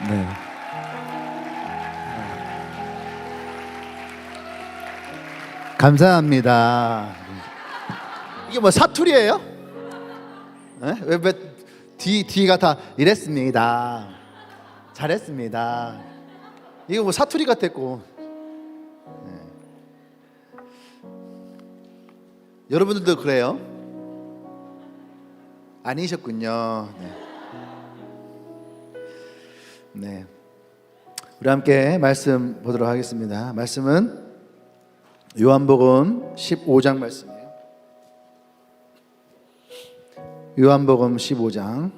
네. 감사합니다. 이게 뭐 사투리예요? 네? 왜 뒤가 다 이랬습니다. 잘했습니다. 이거 뭐 사투리 같았고. 네. 여러분들도 그래요? 아니셨군요. 네. 네. 우리 함께 말씀 보도록 하겠습니다. 말씀은 요한복음 15장 말씀이에요. 요한복음 15장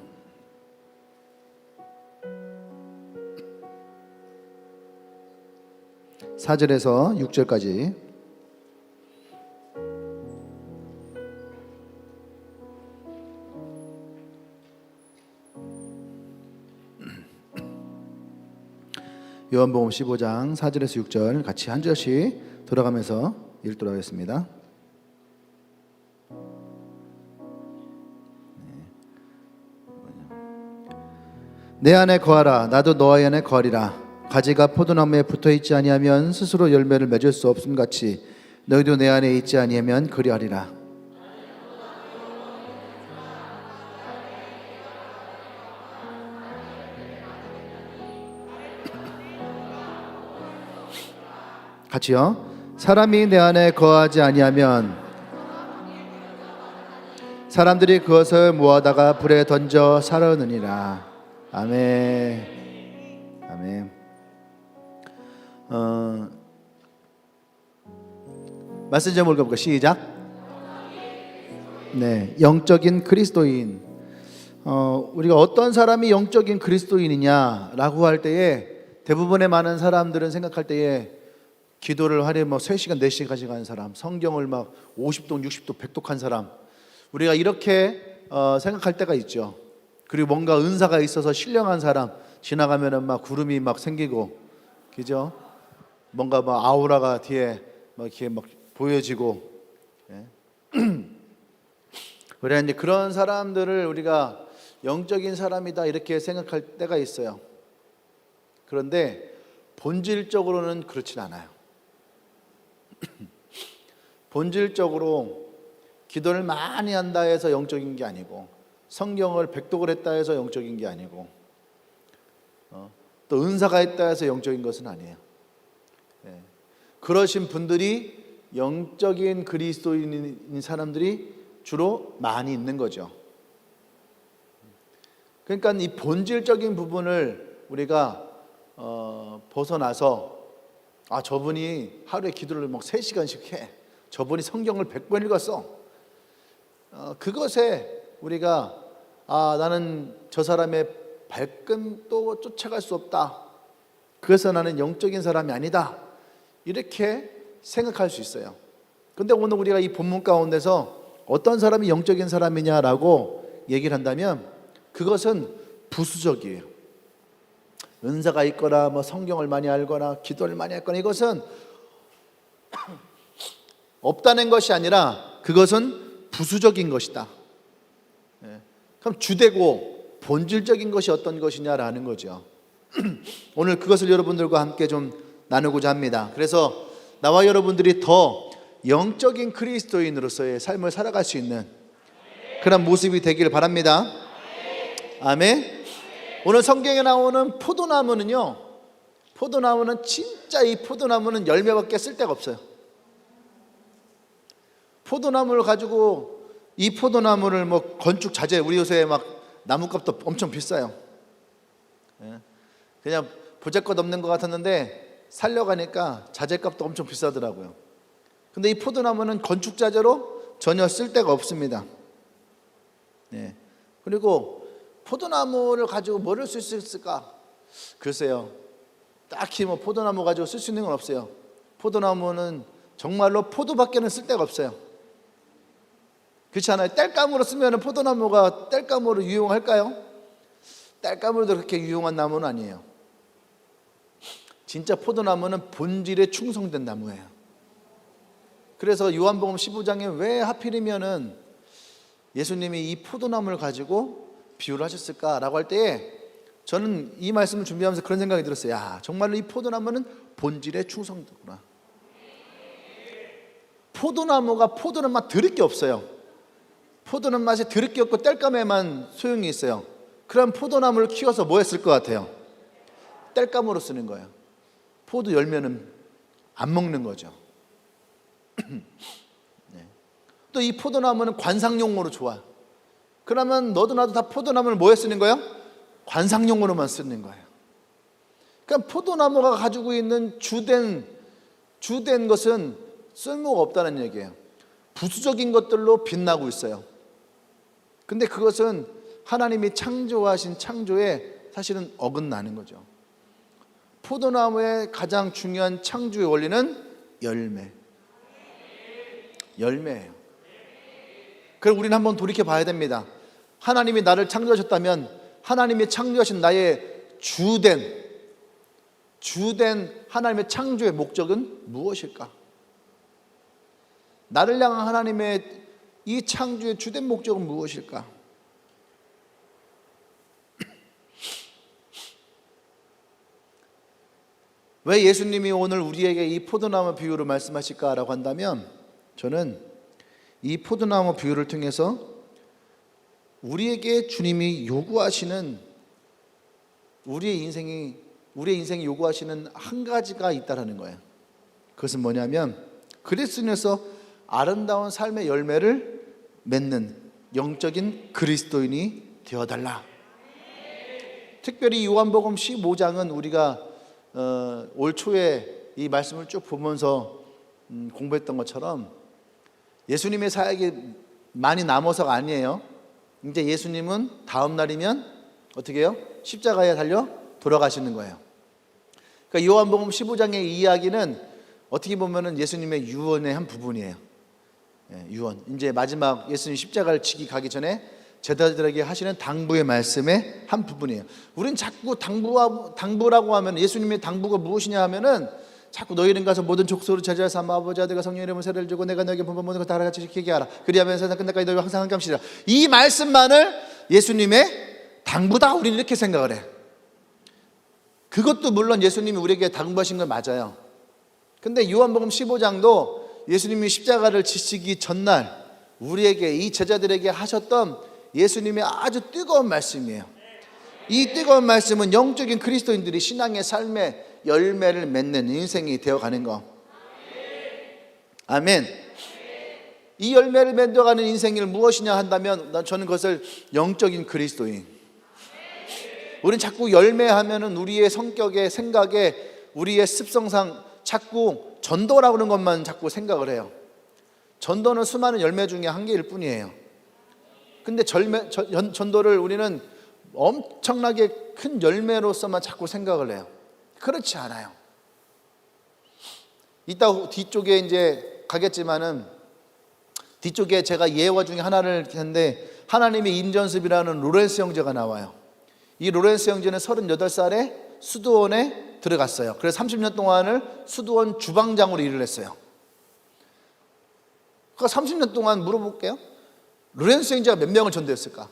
4절에서 6절까지. 요한복음 15장 4절에서 6절 같이 한 절씩 돌아가면서 읽도록 하겠습니다. 내 안에 거하라 나도 너희 안에 거하리라. 가지가 포도나무에 붙어있지 아니하면 스스로 열매를 맺을 수 없음 같이 너희도 내 안에 있지 아니하면 그리하리라. 같이요. 사람이 내 안에 거하지 아니하면 사람들이 그것을 모아다가 불에 던져 사르느니라. 아멘. 아멘. 말씀 제목을 읽어볼까요? 시작. 네, 영적인 그리스도인. 우리가 어떤 사람이 영적인 그리스도인이냐라고 할 때에 대부분의 많은 사람들은 생각할 때에 기도를 하루에 뭐 3시간 4시간씩 하는 사람, 성경을 막 50독 60독 100독 사람, 우리가 이렇게 생각할 때가 있죠. 그리고 뭔가 은사가 있어서 신령한 사람 지나가면은 막 구름이 막 생기고, 그죠? 뭔가 막 아우라가 뒤에 막 이렇게 막 보여지고, 예. 그래 이제 그런 사람들을 우리가 영적인 사람이다 이렇게 생각할 때가 있어요. 그런데 본질적으로는 그렇진 않아요. 본질적으로 기도를 많이 한다 해서 영적인 게 아니고, 성경을 백독을 했다 해서 영적인 게 아니고, 또 은사가 있다 해서 영적인 것은 아니에요. 네. 그러신 분들이 영적인 그리스도인인 사람들이 주로 많이 있는 거죠. 그러니까 이 본질적인 부분을 우리가 벗어나서 저분이 하루에 기도를 막 3시간씩 해, 저분이 성경을 100번 읽었어, 그것에 우리가 나는 저 사람의 발끝도 쫓아갈 수 없다, 그래서 나는 영적인 사람이 아니다, 이렇게 생각할 수 있어요. 근데 오늘 우리가 이 본문 가운데서 어떤 사람이 영적인 사람이냐라고 얘기를 한다면 그것은 부수적이에요. 은사가 있거나 뭐 성경을 많이 알거나 기도를 많이 했거나 이것은 없다는 것이 아니라 그것은 부수적인 것이다. 그럼 주되고 본질적인 것이 어떤 것이냐라는 거죠. 오늘 그것을 여러분들과 함께 좀 나누고자 합니다. 그래서 나와 여러분들이 더 영적인 그리스도인으로서의 삶을 살아갈 수 있는 그런 모습이 되기를 바랍니다. 아멘. 오늘 성경에 나오는 포도나무는요, 포도나무는 진짜 이 포도나무는 열매밖에 쓸 데가 없어요. 포도나무를 가지고 이 포도나무를 뭐 건축 자재, 우리 요새 막 나무값도 엄청 비싸요. 그냥 보잘것 없는 것 같았는데 살려가니까 자재값도 엄청 비싸더라고요. 근데 이 포도나무는 건축 자재로 전혀 쓸 데가 없습니다. 네. 그리고 포도나무를 가지고 뭐를 쓸 수 있을까? 글쎄요, 딱히 뭐 포도나무 가지고 쓸 수 있는 건 없어요. 포도나무는 정말로 포도밖에는 쓸 데가 없어요. 그렇지 않아요? 땔감으로 쓰면 포도나무가 땔감으로 유용할까요? 땔감으로도 그렇게 유용한 나무는 아니에요. 진짜 포도나무는 본질에 충성된 나무예요. 그래서 요한복음 15장에 왜 하필이면은 예수님이 이 포도나무를 가지고 비유를 하셨을까라고 할 때에 저는 이 말씀을 준비하면서 그런 생각이 들었어요. 야, 정말로 이 포도나무는 본질에 충성되구나. 포도나무가 포도는 맛 들을 게 없어요. 포도는 맛에 들을 게 없고 땔감에만 소용이 있어요. 그럼 포도나무를 키워서 뭐 했을 것 같아요? 땔감으로 쓰는 거예요. 포도 열매는 안 먹는 거죠. 네. 또 이 포도나무는 관상용으로 좋아. 그러면 너도 나도 다 포도나무를 뭐에 쓰는 거예요? 관상용으로만 쓰는 거예요. 그러니까 포도나무가 가지고 있는 주된 것은 쓸모가 없다는 얘기예요. 부수적인 것들로 빛나고 있어요. 근데 그것은 하나님이 창조하신 창조에 사실은 어긋나는 거죠. 포도나무의 가장 중요한 창조의 원리는 열매예요. 그럼 우리는 한번 돌이켜 봐야 됩니다. 하나님이 나를 창조하셨다면 하나님이 창조하신 나의 주된 하나님의 창조의 목적은 무엇일까? 나를 향한 하나님의 이 창조의 주된 목적은 무엇일까? 왜 예수님이 오늘 우리에게 이 포도나무 비유를 말씀하실까라고 한다면, 저는 이 포도나무 비유를 통해서 우리에게 주님이 요구하시는 우리의 인생이 요구하시는 한 가지가 있다라는 거예요. 그것은 뭐냐면 그리스도인에서 아름다운 삶의 열매를 맺는 영적인 그리스도인이 되어달라. 특별히 요한복음 15장은 우리가 올 초에 이 말씀을 쭉 보면서 공부했던 것처럼 예수님의 사역이 많이 남아서가 아니에요. 이제 예수님은 다음 날이면 어떻게 해요? 십자가에 달려 돌아가시는 거예요. 그러니까 요한복음 15장의 이야기는 어떻게 보면은 예수님의 유언의 한 부분이에요. 유언. 이제 마지막 예수님 십자가를 지기 가기 전에 제자들에게 하시는 당부의 말씀의 한 부분이에요. 우린 자꾸 당부라고 하면, 예수님의 당부가 무엇이냐 하면은 자꾸 너희 이름 가서 모든 족속으로 제자를 삼아 아버지 아들과 성령 이름으로 세례를 주고 내가 너에게 본받은 모든 것 다 같이 지키게 하라. 그리하면 세상 끝날까지 너희와 항상 함께 하시리라. 이 말씀만을 예수님의 당부다, 우리는 이렇게 생각을 해. 그것도 물론 예수님이 우리에게 당부하신 건 맞아요. 근데 요한복음 15장도 예수님이 십자가를 지시기 전날 우리에게, 이 제자들에게 하셨던 예수님의 아주 뜨거운 말씀이에요. 이 뜨거운 말씀은 영적인 그리스도인들이 신앙의 삶의 열매를 맺는 인생이 되어가는 거. 아멘. 이 열매를 맺어가는 인생이 무엇이냐 한다면 저는 그것을 영적인 그리스도인. 우리는 자꾸 열매하면은 우리의 성격에, 생각에, 우리의 습성상 자꾸 전도라고 하는 것만 자꾸 생각을 해요. 전도는 수많은 열매 중에 한 개일 뿐이에요. 근데 전도를 우리는 엄청나게 큰 열매로서만 자꾸 생각을 해요. 그렇지 않아요. 이따 뒤쪽에 이제 가겠지만은, 뒤쪽에 제가 예화 중에 하나를 했는데 하나님의 임전습이라는 로렌스 형제가 나와요. 이 로렌스 형제는 38살에 수도원에 들어갔어요. 그래서 30년 동안을 수도원 주방장으로 일을 했어요. 그러니까 30년 동안 물어볼게요. 로렌스 형제가 몇 명을 전도했을까?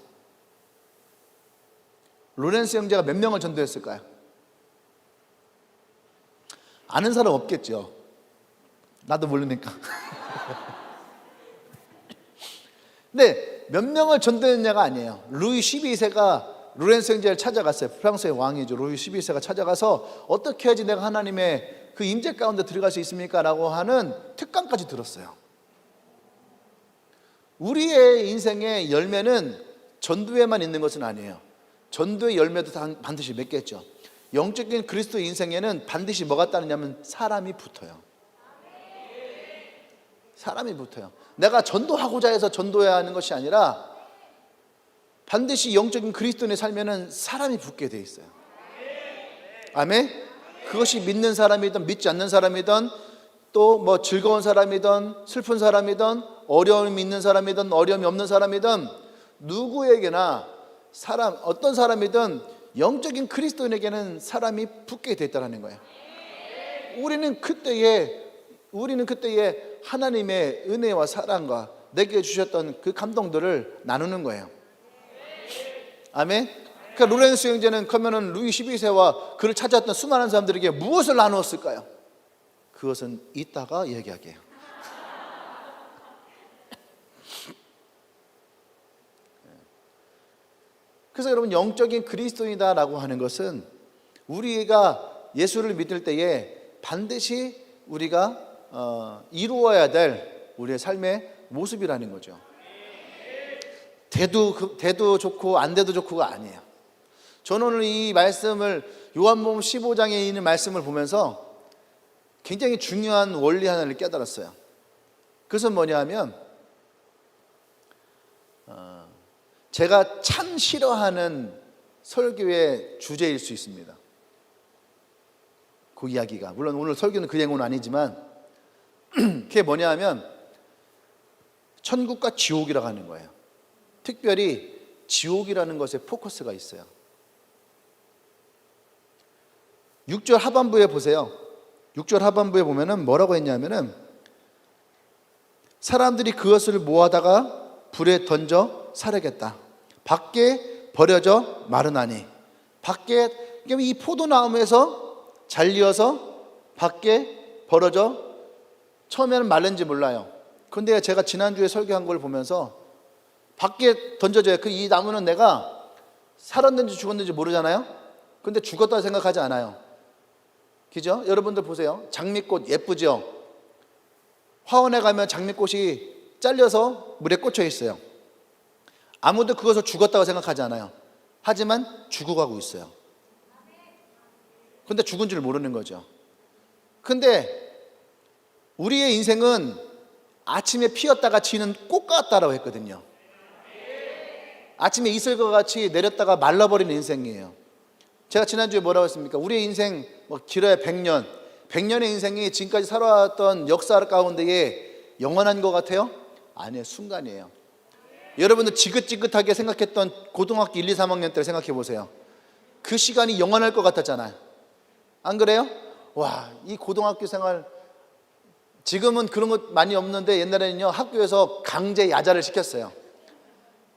로렌스 형제가 몇 명을 전도했을까요? 아는 사람 없겠죠. 나도 모르니까. 근데 몇 명을 전도했냐가 아니에요. 루이 12세가 로렌스 형제를 찾아갔어요. 프랑스의 왕이죠. 루이 12세가 찾아가서 어떻게 해야지 내가 하나님의 그 임재 가운데 들어갈 수 있습니까? 라고 하는 특강까지 들었어요. 우리의 인생의 열매는 전도에만 있는 것은 아니에요. 전도의 열매도 반드시 맺겠죠. 영적인 그리스도 인생에는 반드시 뭐가 따르냐면 사람이 붙어요. 사람이 붙어요. 내가 전도하고자 해서 전도해야 하는 것이 아니라 반드시 영적인 그리스도인의 삶에는 사람이 붙게 돼 있어요. 아멘. 그것이 믿는 사람이든 믿지 않는 사람이든 또 뭐 즐거운 사람이든 슬픈 사람이든 어려움이 있는 사람이든 어려움이 없는 사람이든 누구에게나 어떤 사람이든 영적인 그리스도인에게는 사람이 붙게 됐다는 거예요. 우리는 그때에 하나님의 은혜와 사랑과 내게 주셨던 그 감동들을 나누는 거예요. 아멘. 그러니까 로렌스 형제는 그러면은 루이 12세와 그를 찾았던 수많은 사람들에게 무엇을 나누었을까요? 그것은 이따가 얘기할게요. 그래서 여러분, 영적인 그리스도인이다라고 하는 것은 우리가 예수를 믿을 때에 반드시 우리가 이루어야 될 우리의 삶의 모습이라는 거죠. 돼도 좋고 안 돼도 좋고가 아니에요. 저는 오늘 이 말씀을, 요한복음 15장에 있는 말씀을 보면서 굉장히 중요한 원리 하나를 깨달았어요. 그것은 뭐냐 하면, 제가 참 싫어하는 설교의 주제일 수 있습니다. 그 이야기가, 물론 오늘 설교는 그 내용은 아니지만 그게 뭐냐 하면 천국과 지옥이라고 하는 거예요. 특별히 지옥이라는 것에 포커스가 있어요. 6절 하반부에 보세요. 6절 하반부에 보면은 뭐라고 했냐면은, 사람들이 그것을 모아다가 불에 던져 사르겠다. 밖에 버려져 마르나니. 밖에, 이 포도나무에서 잘리어서 밖에 벌어져, 처음에는 말른지 몰라요. 그런데 제가 지난주에 설교한 걸 보면서 밖에 던져져요. 이 나무는 내가 살았는지 죽었는지 모르잖아요. 근데 죽었다고 생각하지 않아요. 그죠? 여러분들 보세요. 장미꽃 예쁘죠? 화원에 가면 장미꽃이 잘려서 물에 꽂혀 있어요. 아무도 그것을 죽었다고 생각하지 않아요. 하지만 죽어가고 있어요. 근데 죽은 줄 모르는 거죠. 근데 우리의 인생은 아침에 피었다가 지는 꽃 같다라고 했거든요. 아침에 이슬과 같이 내렸다가 말라버리는 인생이에요. 제가 지난주에 뭐라고 했습니까? 우리의 인생 길어야 100년. 100년의 인생이 지금까지 살아왔던 역사 가운데에 영원한 것 같아요? 아니에요. 순간이에요. 여러분들 지긋지긋하게 생각했던 고등학교 1, 2, 3학년 때를 생각해 보세요. 그 시간이 영원할 것 같았잖아요. 안 그래요? 와, 이 고등학교 생활, 지금은 그런 것 많이 없는데 옛날에는요, 학교에서 강제 야자를 시켰어요.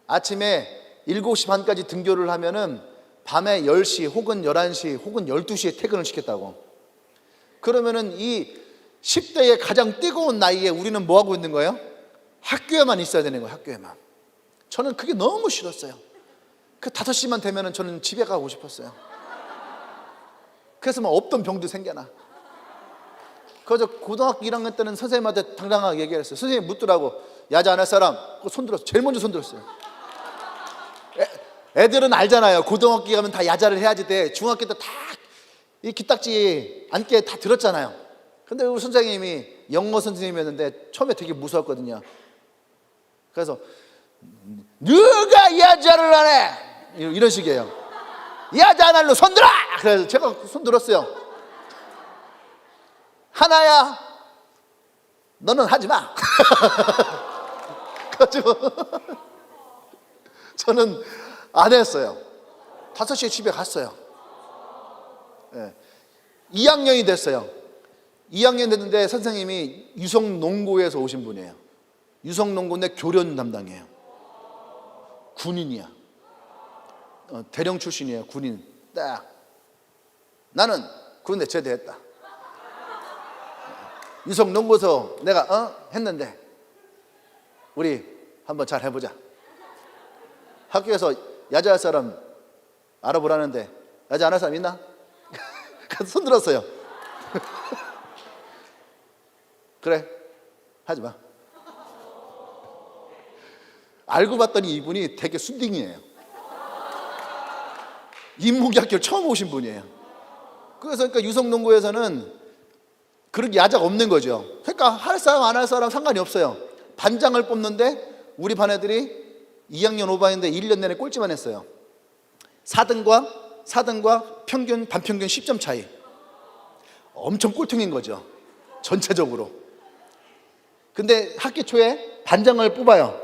아침에 7시 반까지 등교를 하면은 밤에 10시 혹은 11시 혹은 12시에 퇴근을 시켰다고. 그러면은 이 10대의 가장 뜨거운 나이에 우리는 뭐 하고 있는 거예요? 학교에만 있어야 되는 거예요. 학교에만. 저는 그게 너무 싫었어요. 그 5시만 되면은 저는 집에 가고 싶었어요. 그래서 없던 병도 생겨나. 그래서 고등학교 1학년 때는 선생님한테 당당하게 얘기했어요. 선생님 묻더라고. 야자 안 할 사람? 손 들었어요. 제일 먼저 손 들었어요. 애들은 알잖아요. 고등학교 가면 다 야자를 해야지 돼. 중학교 때 다 이 기딱지 앉게 다 들었잖아요. 근데 우리 선생님이 영어 선생님이었는데 처음에 되게 무서웠거든요. 그래서 누가 야자를 안 해? 이런 식이에요. 야자 안 할로 손 들어! 그래서 제가 손 들었어요. 하나야, 너는 하지 마. 그래가지고 저는 안 했어요. 5시에 집에 갔어요. 네. 2학년이 됐어요. 2학년 됐는데 선생님이 유성농고에서 오신 분이에요. 유성농고 내 교련 담당이에요. 군인이야. 대령 출신이에요. 군인. 딱. 나는 군대 제대했다. 유성농고에서 내가 했는데 우리 한번 잘 해보자. 학교에서 야자할 사람 알아보라는데 야자 안 할 사람 있나? 그래서 손 들었어요. 그래, 하지 마. 알고 봤더니 이분이 되게 순딩이에요. 인문학교를 처음 오신 분이에요. 그래서 그러니까 유성농고에서는 그렇게 야자가 없는 거죠. 그러니까 할 사람 안 할 사람 상관이 없어요. 반장을 뽑는데 우리 반 애들이 2학년 5반인데 1년 내내 꼴찌만 했어요. 4등과 평균, 반평균 10점 차이. 엄청 꼴통인 거죠. 전체적으로. 근데 학기 초에 반장을 뽑아요.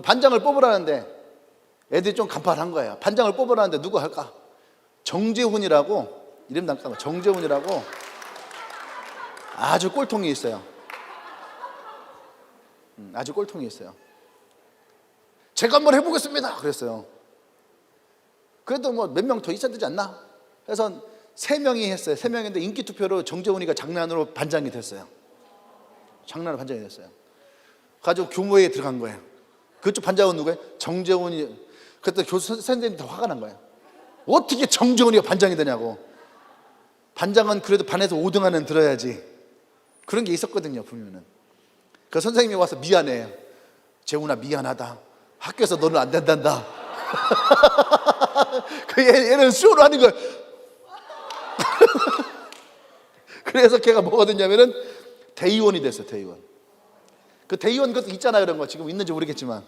반장을 뽑으라는데 애들이 좀 간판한 거예요. 반장을 뽑으라는데 누구 할까? 정재훈이라고, 이름 잠깐만, 정재훈이라고 아주 꼴통이 있어요. 아주 꼴통이 있어요. 제가 한번 해보겠습니다. 그랬어요. 그래도 뭐 몇 명 더 있어야 되지 않나? 그래서 3명이 했어요. 3명인데 인기 투표로 정재훈이가 장난으로 반장이 됐어요. 장난으로 반장이 됐어요. 가지고 교무회에 들어간 거예요. 그쪽 반장은 누구예요? 정재훈이. 그때 교수 선생님이 더 화가 난 거예요. 어떻게 정재훈이가 반장이 되냐고. 반장은 그래도 반에서 5등 안은 들어야지. 그런 게 있었거든요, 보면은. 그 선생님이 와서 미안해. 재훈아, 미안하다. 학교에서 너는 안 된단다. 그 얘는 쇼로 하는 거예요. 그래서 걔가 뭐가 됐냐면은 대의원이 됐어요, 대의원. 그 대의원 그것도 있잖아요, 그런 거. 지금 있는지 모르겠지만.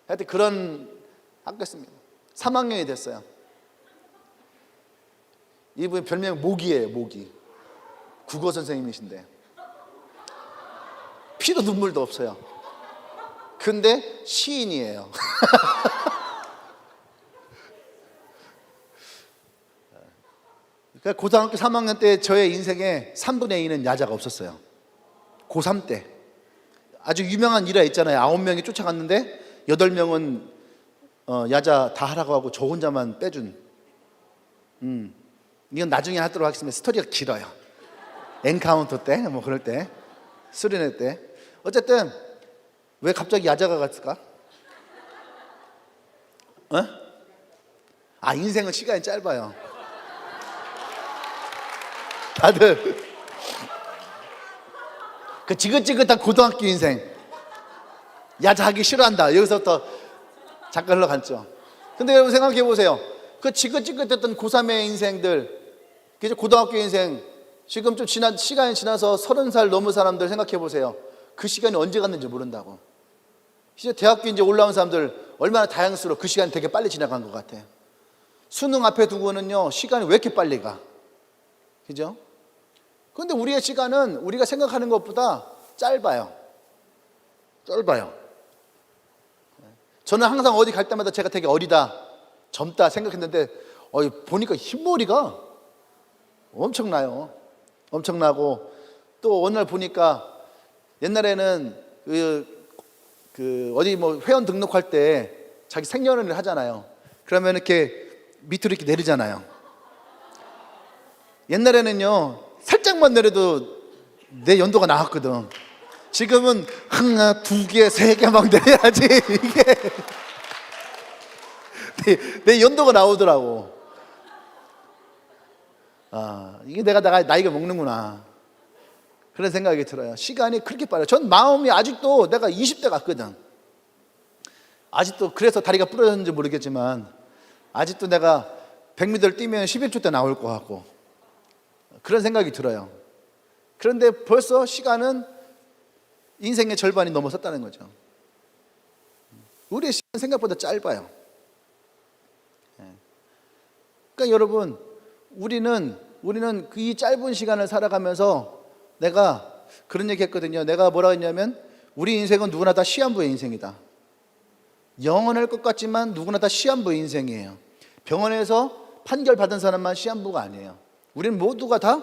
하여튼 그런 학교였습니다. 3학년이 됐어요. 이분 별명 모기예요, 모기. 국어 선생님이신데 피도 눈물도 없어요. 근데 시인이에요. 그러니까 고등학교 3학년 때 저의 인생에 3분의 2는 야자가 없었어요. 고3 때 아주 유명한 일화 있잖아요. 9명이 쫓아갔는데 8명은 야자 다 하라고 하고 저 혼자만 빼준. 이건 나중에 하도록 하겠습니다. 스토리가 길어요. 엔카운터 때, 뭐 그럴 때, 수련회 때. 어쨌든 왜 갑자기 야자가 갔을까? 인생은 시간이 짧아요. 다들 그 지긋지긋한 고등학교 인생, 야자하기 싫어한다. 여기서부터 잠깐 흘러갔죠. 근데 여러분 생각해 보세요. 그 지긋지긋했던 고3의 인생들, 이제 고등학교 인생, 지금 좀 시간이 지나서 30살 넘은 사람들 생각해 보세요. 그 시간이 언제 갔는지 모른다고. 이제 대학교 이제 올라온 사람들 얼마나 다양스러워. 그 시간이 되게 빨리 지나간 것 같아. 수능 앞에 두고는요, 시간이 왜 이렇게 빨리 가? 그죠? 그런데 우리의 시간은 우리가 생각하는 것보다 짧아요. 저는 항상 어디 갈 때마다 제가 되게 어리다, 젊다 생각했는데 보니까 흰머리가 엄청나요. 엄청나고 또 어느 날 보니까 옛날에는 어디 뭐 회원 등록할 때 자기 생년월일 하잖아요. 그러면 이렇게 밑으로 이렇게 내리잖아요. 옛날에는요 살짝만 내려도 내 연도가 나왔거든. 지금은 하나, 2개, 3개 막 내려야지 이게 내 연도가 나오더라고. 이게 내가 나이가 먹는구나, 그런 생각이 들어요. 시간이 그렇게 빨라요. 전 마음이 아직도 내가 20대 같거든. 아직도 그래서 다리가 부러졌는지 모르겠지만 아직도 내가 100m를 뛰면 11초 때 나올 것 같고 그런 생각이 들어요. 그런데 벌써 시간은 인생의 절반이 넘어섰다는 거죠. 우리의 시간은 생각보다 짧아요. 그러니까 여러분, 우리는 이 짧은 시간을 살아가면서 내가 그런 얘기 했거든요. 내가 뭐라 했냐면 우리 인생은 누구나 다 시한부의 인생이다. 영원할 것 같지만 누구나 다 시한부의 인생이에요. 병원에서 판결 받은 사람만 시한부가 아니에요. 우리는 모두가 다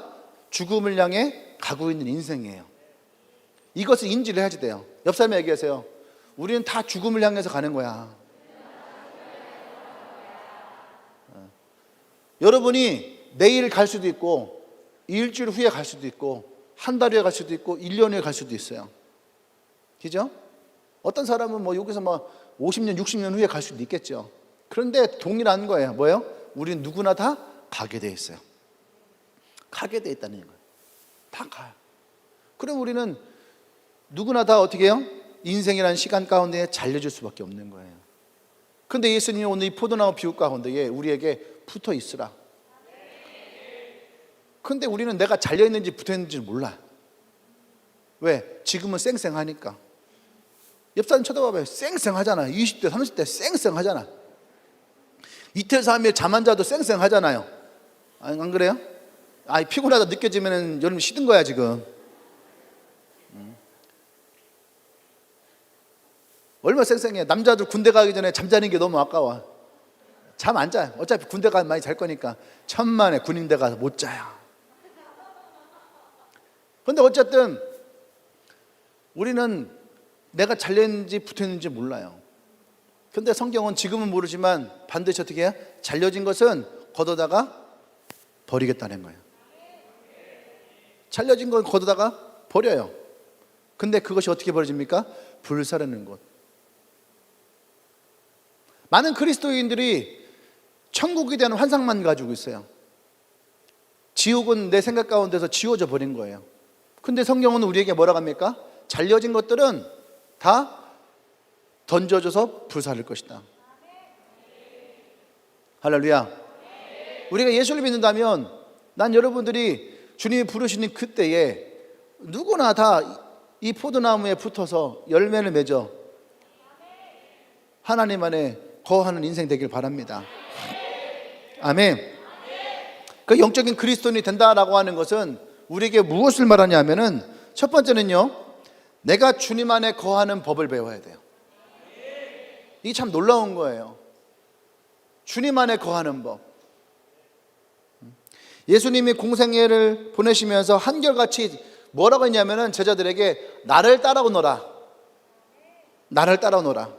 죽음을 향해 가고 있는 인생이에요. 이것을 인지를 해야지 돼요. 옆 사람에 얘기하세요. 우리는 다 죽음을 향해서 가는 거야. 여러분이 내일 갈 수도 있고 일주일 후에 갈 수도 있고 한 달 후에 갈 수도 있고 1년 후에 갈 수도 있어요. 그죠? 어떤 사람은 뭐 여기서 뭐 50년, 60년 후에 갈 수도 있겠죠. 그런데 동일한 거예요. 뭐예요? 우리는 누구나 다 가게 돼 있어요. 가게 돼 있다는 거예요. 다 가요. 그럼 우리는 누구나 다 어떻게 해요? 인생이라는 시간 가운데 잘려줄 수밖에 없는 거예요. 그런데 예수님이 오늘 이 포도나무 비유 가운데에 우리에게 붙어 있으라. 근데 우리는 내가 잘려있는지 붙어있는지 몰라요. 왜? 지금은 쌩쌩하니까. 옆 사람 쳐다봐봐요. 쌩쌩하잖아. 20대 30대 쌩쌩하잖아. 이틀 3일 잠 안 자도 쌩쌩하잖아요. 안 그래요? 피곤하다 느껴지면 여러분 쉬는 거야 지금. 얼마나 쌩쌩해. 남자들 군대 가기 전에 잠자는 게 너무 아까워. 잠 안 자요. 어차피 군대 가면 많이 잘 거니까. 천만에 군인대 가서 못 자요. 그런데 어쨌든 우리는 내가 잘렸는지 붙었는지 몰라요. 근데 성경은 지금은 모르지만 반드시 어떻게 해요? 잘려진 것은 걷어다가 버리겠다는 거예요. 잘려진 건 걷어다가 버려요. 근데 그것이 어떻게 버려집니까? 불사르는 것. 많은 그리스도인들이 천국에 대한 환상만 가지고 있어요. 지옥은 내 생각 가운데서 지워져 버린 거예요. 근데 성경은 우리에게 뭐라고 합니까? 잘려진 것들은 다 던져져서 불사를 것이다. 할렐루야. 우리가 예수를 믿는다면 난 여러분들이 주님이 부르시는 그때에 누구나 다 이 포도나무에 붙어서 열매를 맺어 하나님 안에 거하는 인생 되길 바랍니다. 아멘. 그 영적인 그리스도인이 된다라고 하는 것은 우리에게 무엇을 말하냐면은 첫 번째는요, 내가 주님 안에 거하는 법을 배워야 돼요. 이게 참 놀라운 거예요. 주님 안에 거하는 법. 예수님이 공생애를 보내시면서 한결같이 뭐라고 했냐면은 제자들에게 나를 따라오너라. 나를 따라오너라.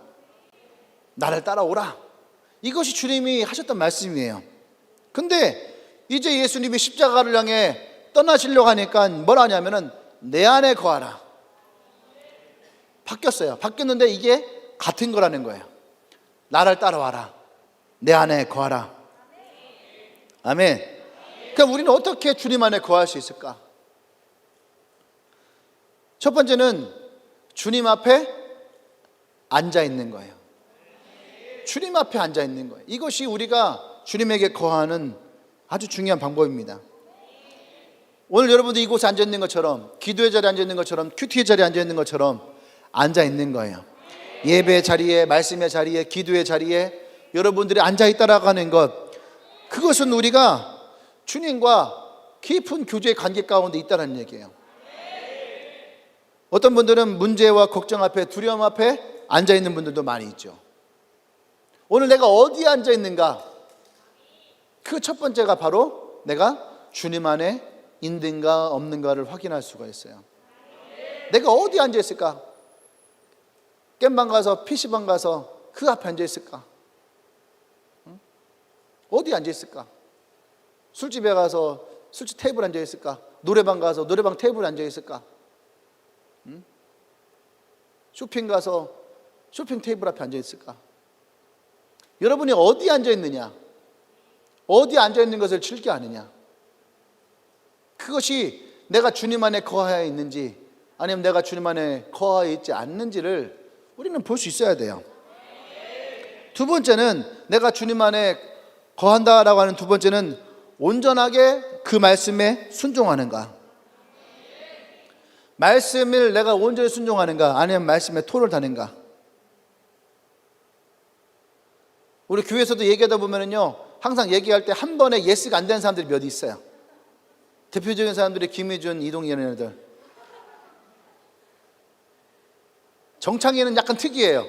나를 따라오라. 이것이 주님이 하셨던 말씀이에요. 근데 이제 예수님이 십자가를 향해 떠나시려고 하니까 뭐라 하냐면은 내 안에 거하라. 바뀌었어요. 바뀌었는데 이게 같은 거라는 거예요. 나를 따라와라. 내 안에 거하라. 아멘. 그럼 우리는 어떻게 주님 안에 거할 수 있을까? 첫 번째는 주님 앞에 앉아 있는 거예요. 주님 앞에 앉아 있는 거예요. 이것이 우리가 주님에게 거하는 아주 중요한 방법입니다. 오늘 여러분들 이곳에 앉아 있는 것처럼, 기도의 자리에 앉아 있는 것처럼, 큐티의 자리에 앉아 있는 것처럼 앉아 있는 거예요. 예배의 자리에, 말씀의 자리에, 기도의 자리에 여러분들이 앉아 있다라고 하는 것, 그것은 우리가 주님과 깊은 교제의 관계 가운데 있다는 얘기예요. 어떤 분들은 문제와 걱정 앞에, 두려움 앞에 앉아 있는 분들도 많이 있죠. 오늘 내가 어디에 앉아 있는가? 그 첫 번째가 바로 내가 주님 안에 있는가 없는가를 확인할 수가 있어요. 내가 어디에 앉아 있을까? 겜방 가서, PC방 가서 그 앞에 앉아 있을까? 어디에 앉아 있을까? 술집에 가서 술집 테이블에 앉아 있을까? 노래방 가서 노래방 테이블에 앉아 있을까? 쇼핑 가서 쇼핑 테이블 앞에 앉아 있을까? 여러분이 어디에 앉아 있느냐? 어디에 앉아 있는 것을 즐겨하느냐? 그것이 내가 주님 안에 거하여 있는지 아니면 내가 주님 안에 거하여 있지 않는지를 우리는 볼 수 있어야 돼요. 두 번째는 내가 주님 안에 거한다라고 하는 두 번째는 온전하게 그 말씀에 순종하는가? 말씀을 내가 온전히 순종하는가? 아니면 말씀에 토를 다는가? 우리 교회에서도 얘기하다 보면은요, 항상 얘기할 때 한 번에 예스가 안 되는 사람들이 몇 있어요. 대표적인 사람들이 김희준, 이동희 이런 애들. 정창희는 약간 특이해요.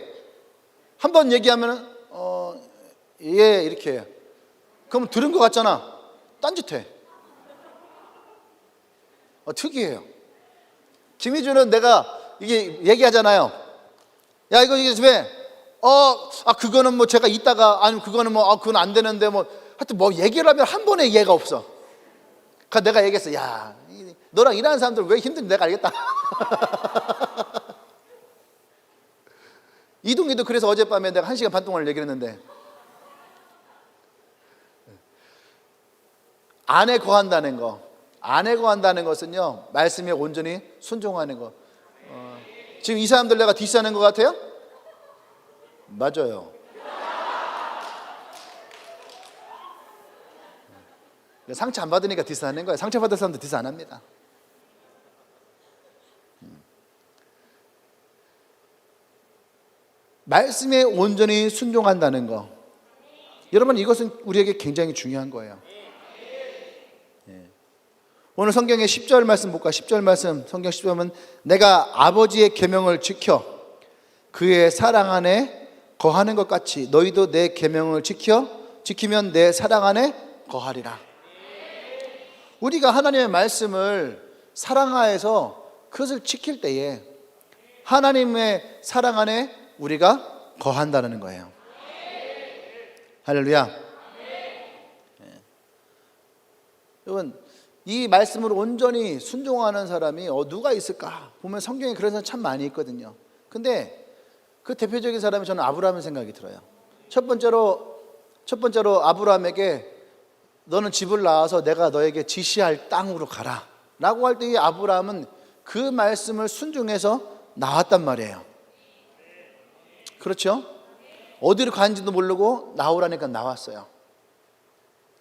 한 번 얘기하면은 예 이렇게 해요. 그럼 들은 것 같잖아. 딴짓해. 특이해요. 김희준은 내가 이게 얘기하잖아요. 야 이거 왜? 그거는 뭐 제가 이따가 아니면 그거는 뭐 그건 안 되는데 뭐 하여튼 뭐 얘기를 하면 한 번에 이해가 없어. 그러니까 내가 얘기했어. 야 너랑 일하는 사람들 왜 힘든지 내가 알겠다. 이동희도 그래서 어젯밤에 내가 1시간 반 동안 얘기를 했는데 안에 거한다는 거, 안에 거한다는 것은요 말씀에 온전히 순종하는 거. 지금 이 사람들 내가 디스하는 것 같아요? 맞아요. 상처 안 받으니까 디스하는 거예요. 상처 받을 사람도 디스 안 합니다. 말씀에 온전히 순종한다는 거, 여러분 이것은 우리에게 굉장히 중요한 거예요. 오늘 성경의 10절 말씀 볼까? 10절 말씀, 성경 10절은 내가 아버지의 계명을 지켜 그의 사랑 안에 거하는 것 같이 너희도 내 계명을 지키면 내 사랑 안에 거하리라. 우리가 하나님의 말씀을 사랑하여서 그것을 지킬 때에 하나님의 사랑 안에 우리가 거한다는 거예요. 할렐루야. 여러분, 이 말씀을 온전히 순종하는 사람이 누가 있을까? 보면 성경에 그런 사람 참 많이 있거든요. 근데 그 대표적인 사람이 저는 아브라함의 생각이 들어요. 첫 번째로 아브라함에게 너는 집을 나와서 내가 너에게 지시할 땅으로 가라 라고 할 때 이 아브라함은 그 말씀을 순종해서 나왔단 말이에요. 그렇죠? 어디로 가는지도 모르고 나오라니까 나왔어요.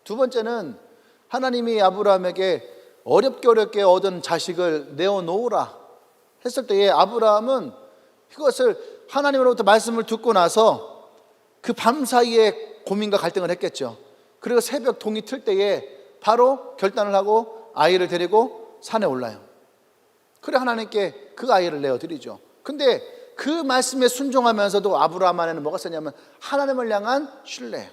두 번째는 하나님이 아브라함에게 어렵게 얻은 자식을 내어놓으라 했을 때에 아브라함은 그것을 하나님으로부터 말씀을 듣고 나서 그 밤 사이에 고민과 갈등을 했겠죠. 그리고 새벽 동이 틀 때에 바로 결단을 하고 아이를 데리고 산에 올라요. 그래 하나님께 그 아이를 내어드리죠. 근데 그 말씀에 순종하면서도 아브라함 안에는 뭐가 있었냐면 하나님을 향한 신뢰.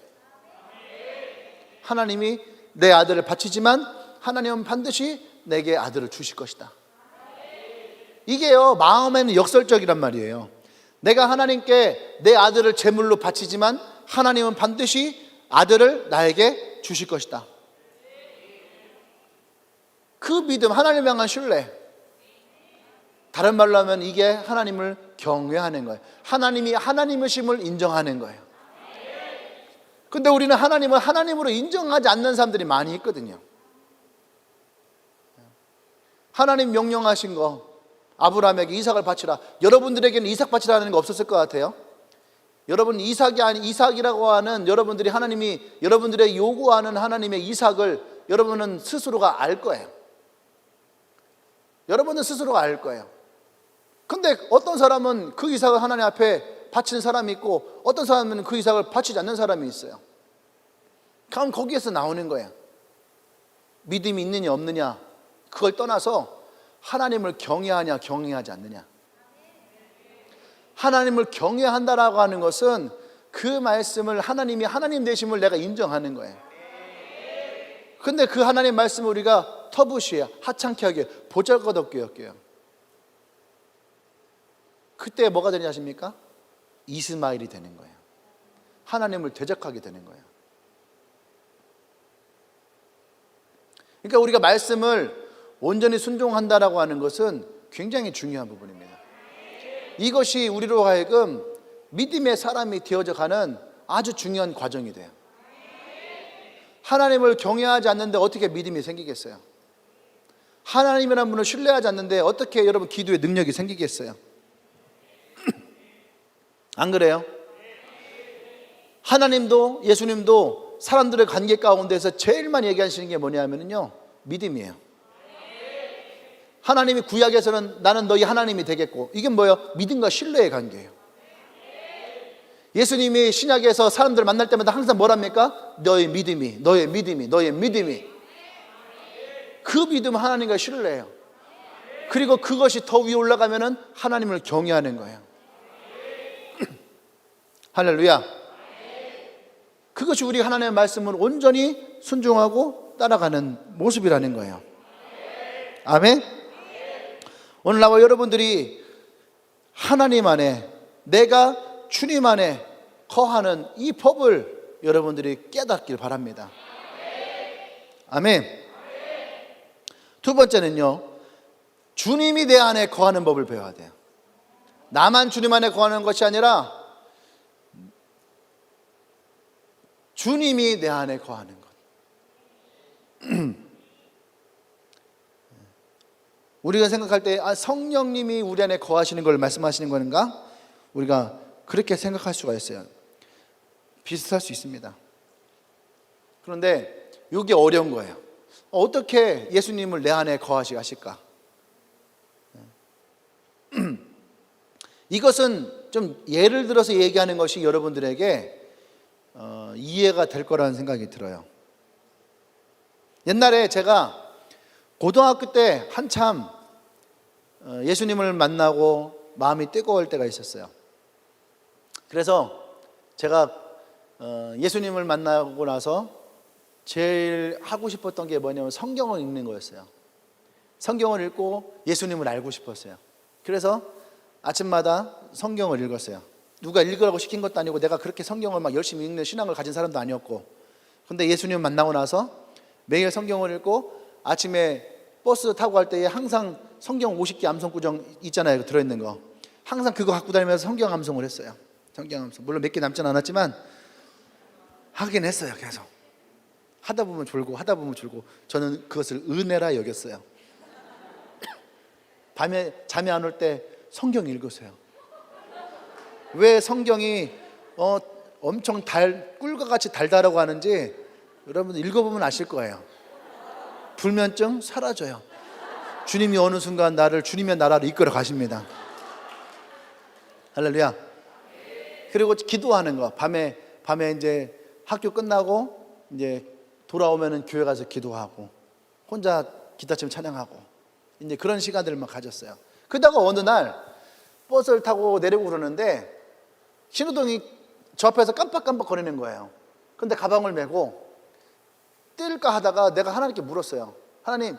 하나님이 내 아들을 바치지만 하나님은 반드시 내게 아들을 주실 것이다. 이게요, 마음에는 역설적이란 말이에요. 내가 하나님께 내 아들을 제물로 바치지만 하나님은 반드시 아들을 나에게 주실 것이다. 그 믿음, 하나님을 향한 신뢰. 다른 말로 하면 이게 하나님을 경외하는 거예요. 하나님이 하나님이심을 인정하는 거예요. 근데 우리는 하나님을 하나님으로 인정하지 않는 사람들이 많이 있거든요. 하나님 명령하신 거, 아브라함에게 이삭을 바치라. 여러분들에게는 이삭 바치라는 거 없었을 것 같아요. 여러분, 이삭이라고 하는 여러분들이 하나님이 여러분들의 요구하는 하나님의 이삭을 여러분은 스스로가 알 거예요. 여러분은 스스로가 알 거예요. 근데 어떤 사람은 그 이삭을 하나님 앞에 바치는 사람이 있고 어떤 사람은 그 이삭을 바치지 않는 사람이 있어요. 그럼 거기에서 나오는 거예요. 믿음이 있느냐 없느냐 그걸 떠나서 하나님을 경외하냐 경외하지 않느냐. 하나님을 경외한다라고 하는 것은 그 말씀을 하나님이 하나님 되심을 내가 인정하는 거예요. 근데 그 하나님 말씀을 우리가 터부시에 하찮게 하게 보잘것없게 여겨요. 그때 뭐가 되냐 하십니까? 이스마엘이 되는 거예요. 하나님을 대적하게 되는 거예요. 그러니까 우리가 말씀을 온전히 순종한다라고 하는 것은 굉장히 중요한 부분입니다. 이것이 우리로 하여금 믿음의 사람이 되어져 가는 아주 중요한 과정이 돼요. 하나님을 경외하지 않는데 어떻게 믿음이 생기겠어요? 하나님이라는 분을 신뢰하지 않는데 어떻게 여러분 기도의 능력이 생기겠어요? 안 그래요? 하나님도 예수님도 사람들의 관계 가운데서 제일 많이 얘기하시는 게 뭐냐면요, 믿음이에요. 하나님이 구약에서는 나는 너희 하나님이 되겠고, 이게 뭐예요? 믿음과 신뢰의 관계예요. 예수님이 신약에서 사람들을 만날 때마다 항상 뭐랍니까? 너의 믿음이, 너의 믿음이, 너의 믿음이. 그 믿음은 하나님과 신뢰예요. 그리고 그것이 더 위에 올라가면은 하나님을 경외하는 거예요. 할렐루야. 그것이 우리 하나님의 말씀을 온전히 순종하고 따라가는 모습이라는 거예요. 아멘. 오늘 나와 여러분들이 하나님 안에, 내가 주님 안에 거하는 이 법을 여러분들이 깨닫길 바랍니다. 아멘. 두 번째는요, 주님이 내 안에 거하는 법을 배워야 돼요. 나만 주님 안에 거하는 것이 아니라 주님이 내 안에 거하는 것. 우리가 생각할 때 성령님이 우리 안에 거하시는 걸 말씀하시는 건가? 우리가 그렇게 생각할 수가 있어요. 비슷할 수 있습니다. 그런데 이게 어려운 거예요. 어떻게 예수님을 내 안에 거하시게 하실까? 이것은 좀 예를 들어서 얘기하는 것이 여러분들에게 이해가 될 거라는 생각이 들어요. 옛날에 제가 고등학교 때 한참 예수님을 만나고 마음이 뜨거울 때가 있었어요. 그래서 제가 예수님을 만나고 나서 제일 하고 싶었던 게 뭐냐면 성경을 읽는 거였어요. 성경을 읽고 예수님을 알고 싶었어요. 그래서 아침마다 성경을 읽었어요. 누가 읽으라고 시킨 것도 아니고 내가 그렇게 성경을 막 열심히 읽는 신앙을 가진 사람도 아니었고, 근데 예수님 만나고 나서 매일 성경을 읽고 아침에 버스 타고 갈 때에 항상 성경 50개 암송구정 있잖아요, 들어있는 거. 항상 그거 갖고 다니면서 성경 암송을 했어요. 성경 암송. 물론 몇 개 남진 않았지만 하긴 했어요. 계속 하다 보면 졸고 하다 보면 졸고. 저는 그것을 은혜라 여겼어요. 밤에 잠이 안 올 때 성경 읽으세요. 왜 성경이 엄청 꿀과 같이 달달하고 하는지 여러분 읽어보면 아실 거예요. 불면증 사라져요. 주님이 어느 순간 나를 주님의 나라로 이끌어 가십니다. 할렐루야. 그리고 기도하는 거. 밤에 이제 학교 끝나고 이제 돌아오면은 교회 가서 기도하고 혼자 기타 치면 찬양하고 이제 그런 시간들만 가졌어요. 그러다가 어느 날 버스를 타고 내리고 그러는데 신호등이 저 앞에서 깜빡깜빡 거리는 거예요. 근데 가방을 메고 뛸까 하다가 내가 하나님께 물었어요. 하나님,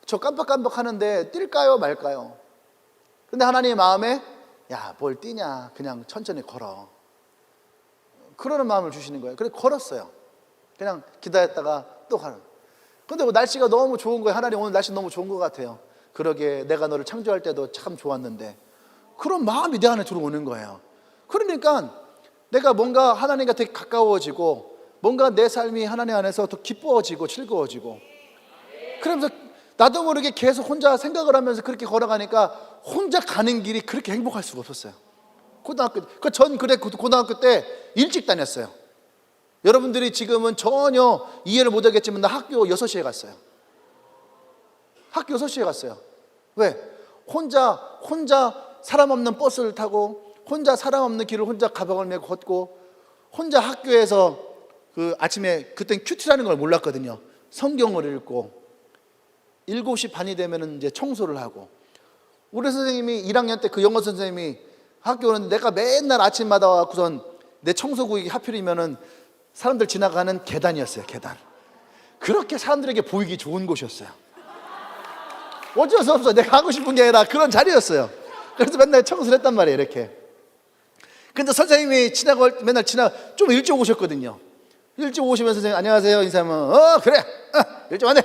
저 깜빡깜빡 하는데 뛸까요 말까요? 근데 하나님의 마음에 야, 뭘 뛰냐, 그냥 천천히 걸어, 그러는 마음을 주시는 거예요. 그래서 걸었어요. 그냥 기다렸다가 또 가는. 근데 뭐 날씨가 너무 좋은 거예요. 하나님, 오늘 날씨 너무 좋은 것 같아요. 그러게 내가 너를 창조할 때도 참 좋았는데. 그런 마음이 내 안에 들어오는 거예요. 그러니까 내가 뭔가 하나님과 되게 가까워지고 뭔가 내 삶이 하나님 안에서 더 기뻐지고 즐거워지고, 그러면서 나도 모르게 계속 혼자 생각을 하면서 그렇게 걸어가니까 혼자 가는 길이 그렇게 행복할 수가 없었어요. 전 고등학교 때 일찍 다녔어요. 여러분들이 지금은 전혀 이해를 못하겠지만 나 학교 6시에 갔어요. 학교 6시에 갔어요. 왜? 혼자 사람 없는 버스를 타고 혼자 사람 없는 길을 혼자 가방을 메고 걷고, 혼자 학교에서 그 아침에, 그땐 큐티라는 걸 몰랐거든요. 성경을 읽고 7시 반이 되면 이제 청소를 하고. 우리 선생님이 1학년 때 그 영어 선생님이 학교 오는데 내가 맨날 아침마다 와서는 내 청소국이 하필이면은 사람들 지나가는 계단이었어요. 계단. 그렇게 사람들에게 보이기 좋은 곳이었어요. 어쩔 수 없어. 내가 하고 싶은 게 아니라 그런 자리였어요. 그래서 맨날 청소를 했단 말이에요. 이렇게. 근데 선생님이 맨날 좀 일찍 오셨거든요. 일찍 오시면 선생님 안녕하세요 인사하면 그래 일찍 왔네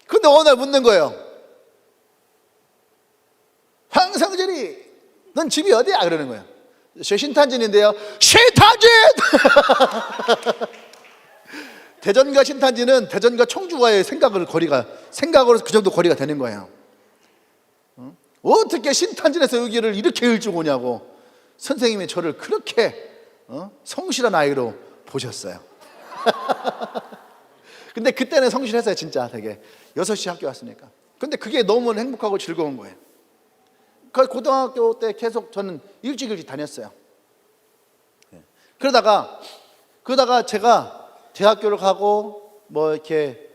근데 어느 날 묻는 거예요. 황성진이 넌 집이 어디야? 그러는 거예요. 신탄진인데요. 신탄진! 대전과 신탄진은 대전과 청주와의 생각으로 그 정도 거리가 되는 거예요. 어떻게 신탄진에서 여기를 이렇게 일찍 오냐고 선생님이 저를 그렇게 성실한 아이로 보셨어요. 근데 그때는 성실했어요. 진짜 되게 6시 학교 왔으니까. 근데 그게 너무 행복하고 즐거운 거예요. 고등학교 때 계속 저는 일찍 다녔어요. 그러다가 제가 대학교를 가고 뭐 이렇게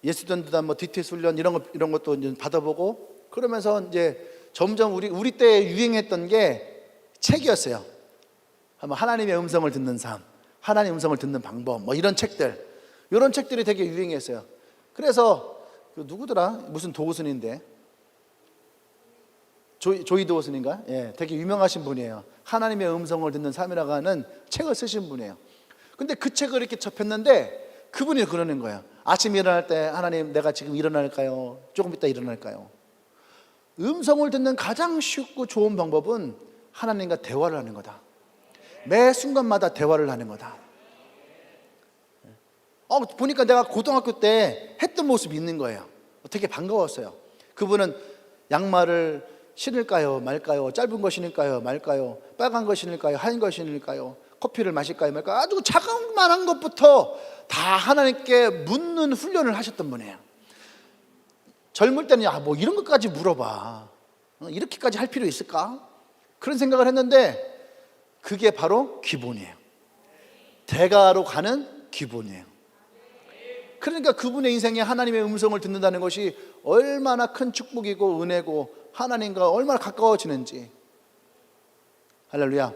예술전도단 뭐 DTS 훈련 이런 것도 이제 받아보고 그러면서 이제 점점 우리 때 유행했던 게 책이었어요. 하나님의 음성을 듣는 삶, 하나님의 음성을 듣는 방법, 뭐 이런 책들이 되게 유행했어요. 그래서 누구더라? 무슨 도우슨인데 조이 도우슨인가? 예, 되게 유명하신 분이에요. 하나님의 음성을 듣는 삶이라고 하는 책을 쓰신 분이에요. 근데 그 책을 이렇게 접했는데 그분이 그러는 거예요. 아침 일어날 때 하나님, 내가 지금 일어날까요? 조금 이따 일어날까요? 음성을 듣는 가장 쉽고 좋은 방법은 하나님과 대화를 하는 거다. 매 순간마다 대화를 하는 거다. 보니까 내가 고등학교 때 했던 모습이 있는 거예요. 되게 반가웠어요. 그분은 양말을 신을까요 말까요? 짧은 거 신을까요 말까요? 빨간 거 신을까요? 하얀 거 신을까요? 커피를 마실까요 말까요? 아주 자그마한 것부터 다 하나님께 묻는 훈련을 하셨던 분이에요. 젊을 때는 뭐 이런 것까지 물어봐, 이렇게까지 할 필요 있을까? 그런 생각을 했는데 그게 바로 기본이에요. 대가로 가는 기본이에요. 그러니까 그분의 인생에 하나님의 음성을 듣는다는 것이 얼마나 큰 축복이고 은혜고 하나님과 얼마나 가까워지는지. 할렐루야.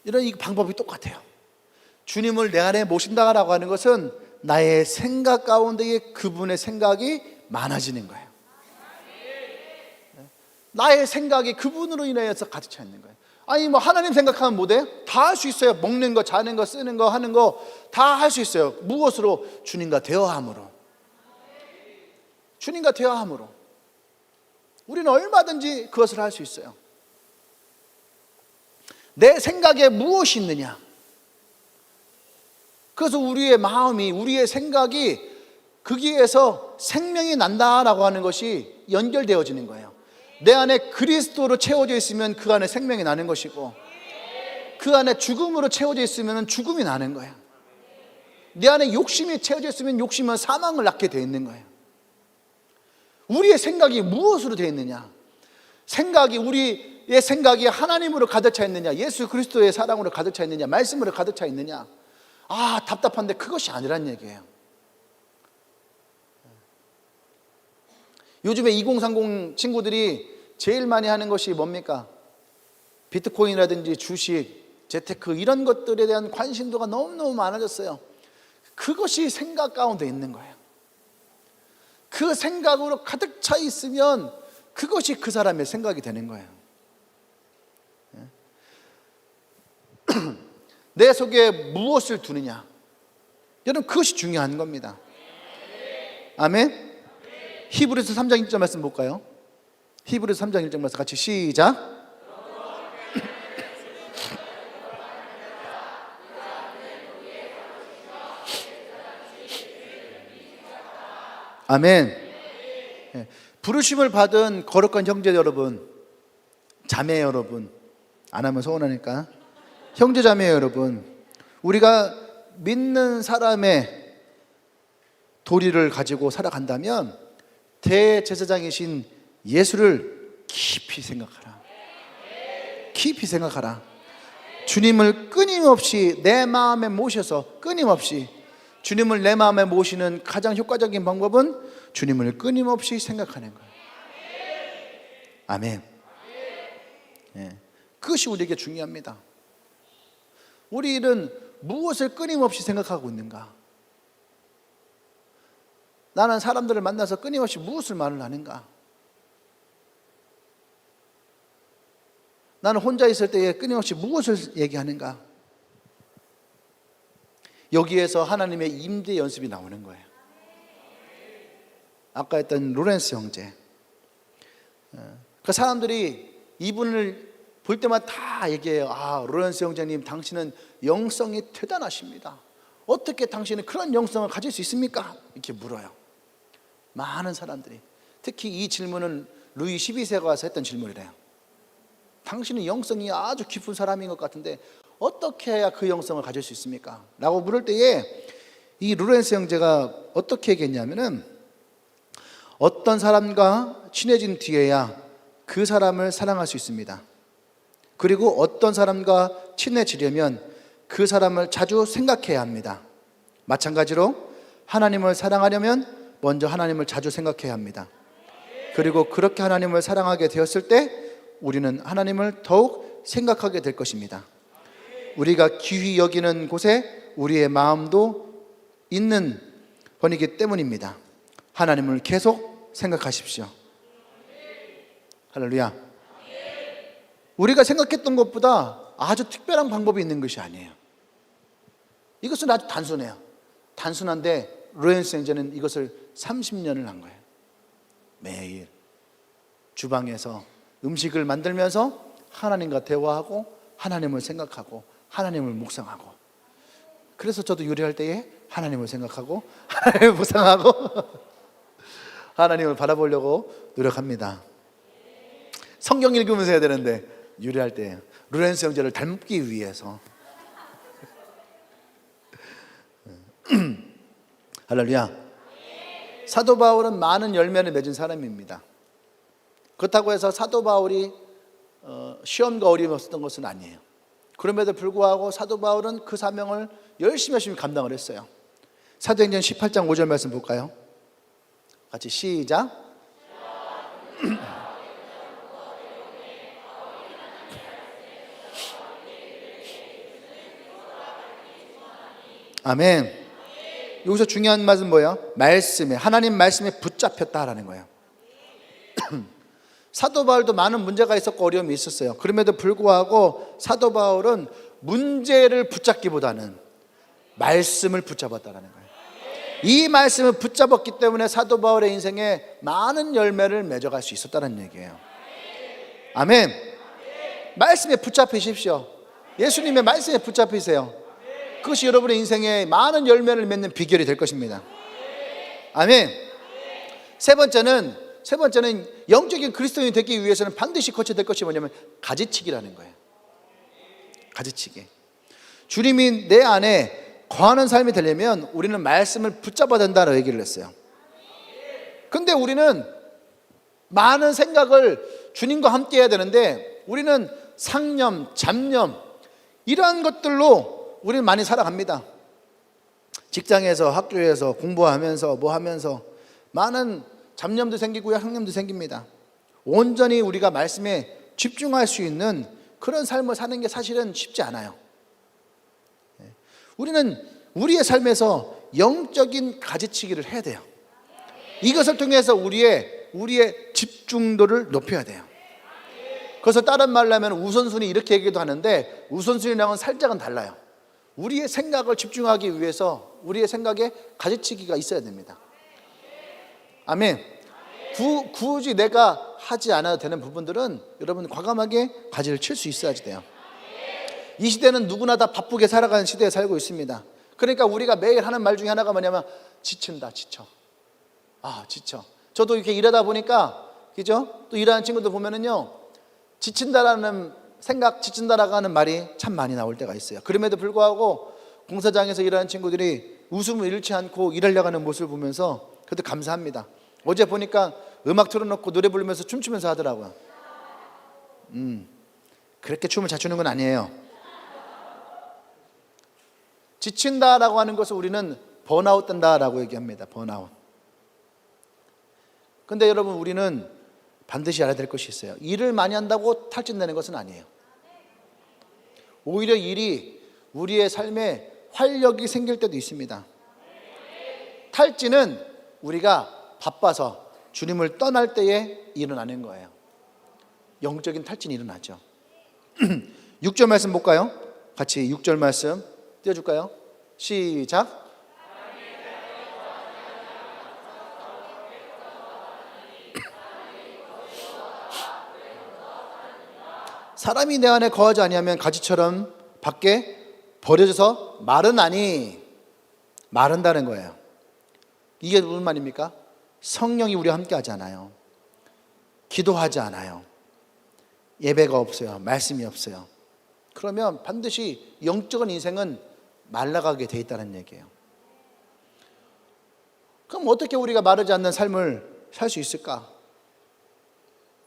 이런 이 방법이 똑같아요. 주님을 내 안에 모신다라고 하는 것은 나의 생각 가운데에 그분의 생각이 많아지는 거예요. 나의 생각이 그분으로 인하여서 가득 차 있는 거예요. 아니 뭐 하나님 생각하면 못해요? 다 할 수 있어요. 먹는 거, 자는 거, 쓰는 거, 하는 거 다 할 수 있어요. 무엇으로? 주님과 대화함으로. 주님과 대화함으로. 우리는 얼마든지 그것을 할 수 있어요. 내 생각에 무엇이 있느냐? 그래서 우리의 마음이, 우리의 생각이 거기에서 생명이 난다라고 하는 것이 연결되어지는 거예요. 내 안에 그리스도로 채워져 있으면 그 안에 생명이 나는 것이고, 그 안에 죽음으로 채워져 있으면 죽음이 나는 거예요. 내 안에 욕심이 채워져 있으면 욕심은 사망을 낳게 되어 있는 거예요. 우리의 생각이 무엇으로 되어 있느냐? 우리의 생각이 하나님으로 가득 차 있느냐? 예수 그리스도의 사랑으로 가득 차 있느냐? 말씀으로 가득 차 있느냐? 답답한데 그것이 아니란 얘기예요. 요즘에 2030 친구들이 제일 많이 하는 것이 뭡니까? 비트코인이라든지 주식, 재테크 이런 것들에 대한 관심도가 너무너무 많아졌어요. 그것이 생각 가운데 있는 거예요. 그 생각으로 가득 차 있으면 그것이 그 사람의 생각이 되는 거예요. 내 속에 무엇을 두느냐? 여러분 그것이 중요한 겁니다. 아멘. 히브리서 3장 1절 말씀 볼까요? 히브리서 3장 1절 말씀 같이 시작. 아멘. 부르심을 받은 거룩한 형제 여러분, 자매 여러분, 안 하면 서운하니까 형제 자매 여러분, 우리가 믿는 사람의 도리를 가지고 살아간다면 대제사장이신 예수를 깊이 생각하라. 깊이 생각하라. 주님을 끊임없이 내 마음에 모셔서, 끊임없이 주님을 내 마음에 모시는 가장 효과적인 방법은 주님을 끊임없이 생각하는 거예요. 아멘. 그것이 우리에게 중요합니다. 우리는 무엇을 끊임없이 생각하고 있는가? 나는 사람들을 만나서 끊임없이 무엇을 말을 하는가? 나는 혼자 있을 때에 끊임없이 무엇을 얘기하는가? 여기에서 하나님의 임재 연습이 나오는 거예요. 아까 했던 로렌스 형제, 그 사람들이 이분을 볼 때마다 다 얘기해요. 로렌스 형제님, 당신은 영성이 대단하십니다. 어떻게 당신은 그런 영성을 가질 수 있습니까? 이렇게 물어요. 많은 사람들이. 특히 이 질문은 루이 12세가 와서 했던 질문이래요. 당신은 영성이 아주 깊은 사람인 것 같은데 어떻게 해야 그 영성을 가질 수 있습니까? 라고 물을 때에 이 루렌스 형제가 어떻게 얘기했냐면은, 어떤 사람과 친해진 뒤에야 그 사람을 사랑할 수 있습니다. 그리고 어떤 사람과 친해지려면 그 사람을 자주 생각해야 합니다. 마찬가지로 하나님을 사랑하려면 먼저 하나님을 자주 생각해야 합니다. 그리고 그렇게 하나님을 사랑하게 되었을 때 우리는 하나님을 더욱 생각하게 될 것입니다. 우리가 귀히 여기는 곳에 우리의 마음도 있는 번이기 때문입니다. 하나님을 계속 생각하십시오. 할렐루야. 우리가 생각했던 것보다 아주 특별한 방법이 있는 것이 아니에요. 이것은 아주 단순해요. 단순한데 로렌스 형제는 이것을 30년을 한 거예요. 매일 주방에서 음식을 만들면서 하나님과 대화하고 하나님을 생각하고 하나님을 묵상하고, 그래서 저도 요리할 때에 하나님을 생각하고 하나님을 묵상하고 하나님을 바라보려고 노력합니다. 성경 읽으면서 해야 되는데 요리할 때 로렌스 형제를 닮기 위해서. 할렐루야. 사도 바울은 많은 열매를 맺은 사람입니다. 그렇다고 해서 사도 바울이 시험과 어려움이 없었던 것은 아니에요. 그럼에도 불구하고 사도 바울은 그 사명을 열심히 감당을 했어요. 사도행전 18장 5절 말씀 볼까요? 같이 시작. 아멘. 여기서 중요한 말은 뭐예요? 말씀에, 하나님 말씀에 붙잡혔다라는 거예요. 사도 바울도 많은 문제가 있었고 어려움이 있었어요. 그럼에도 불구하고 사도 바울은 문제를 붙잡기보다는 말씀을 붙잡았다는 거예요. 이 말씀을 붙잡았기 때문에 사도 바울의 인생에 많은 열매를 맺어갈 수 있었다는 얘기예요. 아멘. 말씀에 붙잡히십시오. 예수님의 말씀에 붙잡히세요. 그것이 여러분의 인생에 많은 열매를 맺는 비결이 될 것입니다. 아멘. 세 번째는 영적인 그리스도인이 되기 위해서는 반드시 거쳐야 될 것이 뭐냐면 가지치기라는 거예요. 가지치기. 주님이 내 안에 거하는 삶이 되려면 우리는 말씀을 붙잡아야 된다는 얘기를 했어요. 근데 우리는 많은 생각을 주님과 함께 해야 되는데 우리는 상념, 잡념 이러한 것들로 우리는 많이 살아갑니다. 직장에서, 학교에서 공부하면서 뭐 하면서 많은 잡념도 생기고요, 상념도 생깁니다. 온전히 우리가 말씀에 집중할 수 있는 그런 삶을 사는 게 사실은 쉽지 않아요. 우리는 우리의 삶에서 영적인 가지치기를 해야 돼요. 이것을 통해서 우리의 집중도를 높여야 돼요. 그래서 다른 말로 하면 우선순위 이렇게 얘기도 하는데 우선순위랑은 살짝은 달라요. 우리의 생각을 집중하기 위해서 우리의 생각에 가지치기가 있어야 됩니다. 아멘. 굳이 내가 하지 않아도 되는 부분들은 여러분 과감하게 가지를 칠 수 있어야지 돼요. 이 시대는 누구나 다 바쁘게 살아가는 시대에 살고 있습니다. 그러니까 우리가 매일 하는 말 중에 하나가 뭐냐면 지친다, 지쳐. 지쳐. 저도 이렇게 일하다 보니까 그죠? 또 일하는 친구들 보면은요, 지친다라는 생각, 지친다라고 하는 말이 참 많이 나올 때가 있어요. 그럼에도 불구하고 공사장에서 일하는 친구들이 웃음을 잃지 않고 일하려고 하는 모습을 보면서 그래도 감사합니다. 어제 보니까 음악 틀어놓고 노래 부르면서 춤추면서 하더라고요. 그렇게 춤을 잘 추는 건 아니에요. 지친다라고 하는 것을 우리는 번아웃 된다라고 얘기합니다. 번아웃. 근데 여러분, 우리는 반드시 알아야 될 것이 있어요. 일을 많이 한다고 탈진되는 것은 아니에요. 오히려 일이 우리의 삶에 활력이 생길 때도 있습니다. 탈진은 우리가 바빠서 주님을 떠날 때에 일어나는 거예요. 영적인 탈진이 일어나죠. 6절 말씀 볼까요? 같이 6절 말씀 띄워줄까요? 시작. 사람이 내 안에 거하지 아니하면 가지처럼 밖에 버려져서 마르나니, 마른다는 거예요. 이게 무슨 말입니까? 성령이 우리와 함께 하지 않아요. 기도하지 않아요. 예배가 없어요. 말씀이 없어요. 그러면 반드시 영적인 인생은 말라가게 돼 있다는 얘기예요. 그럼 어떻게 우리가 마르지 않는 삶을 살 수 있을까?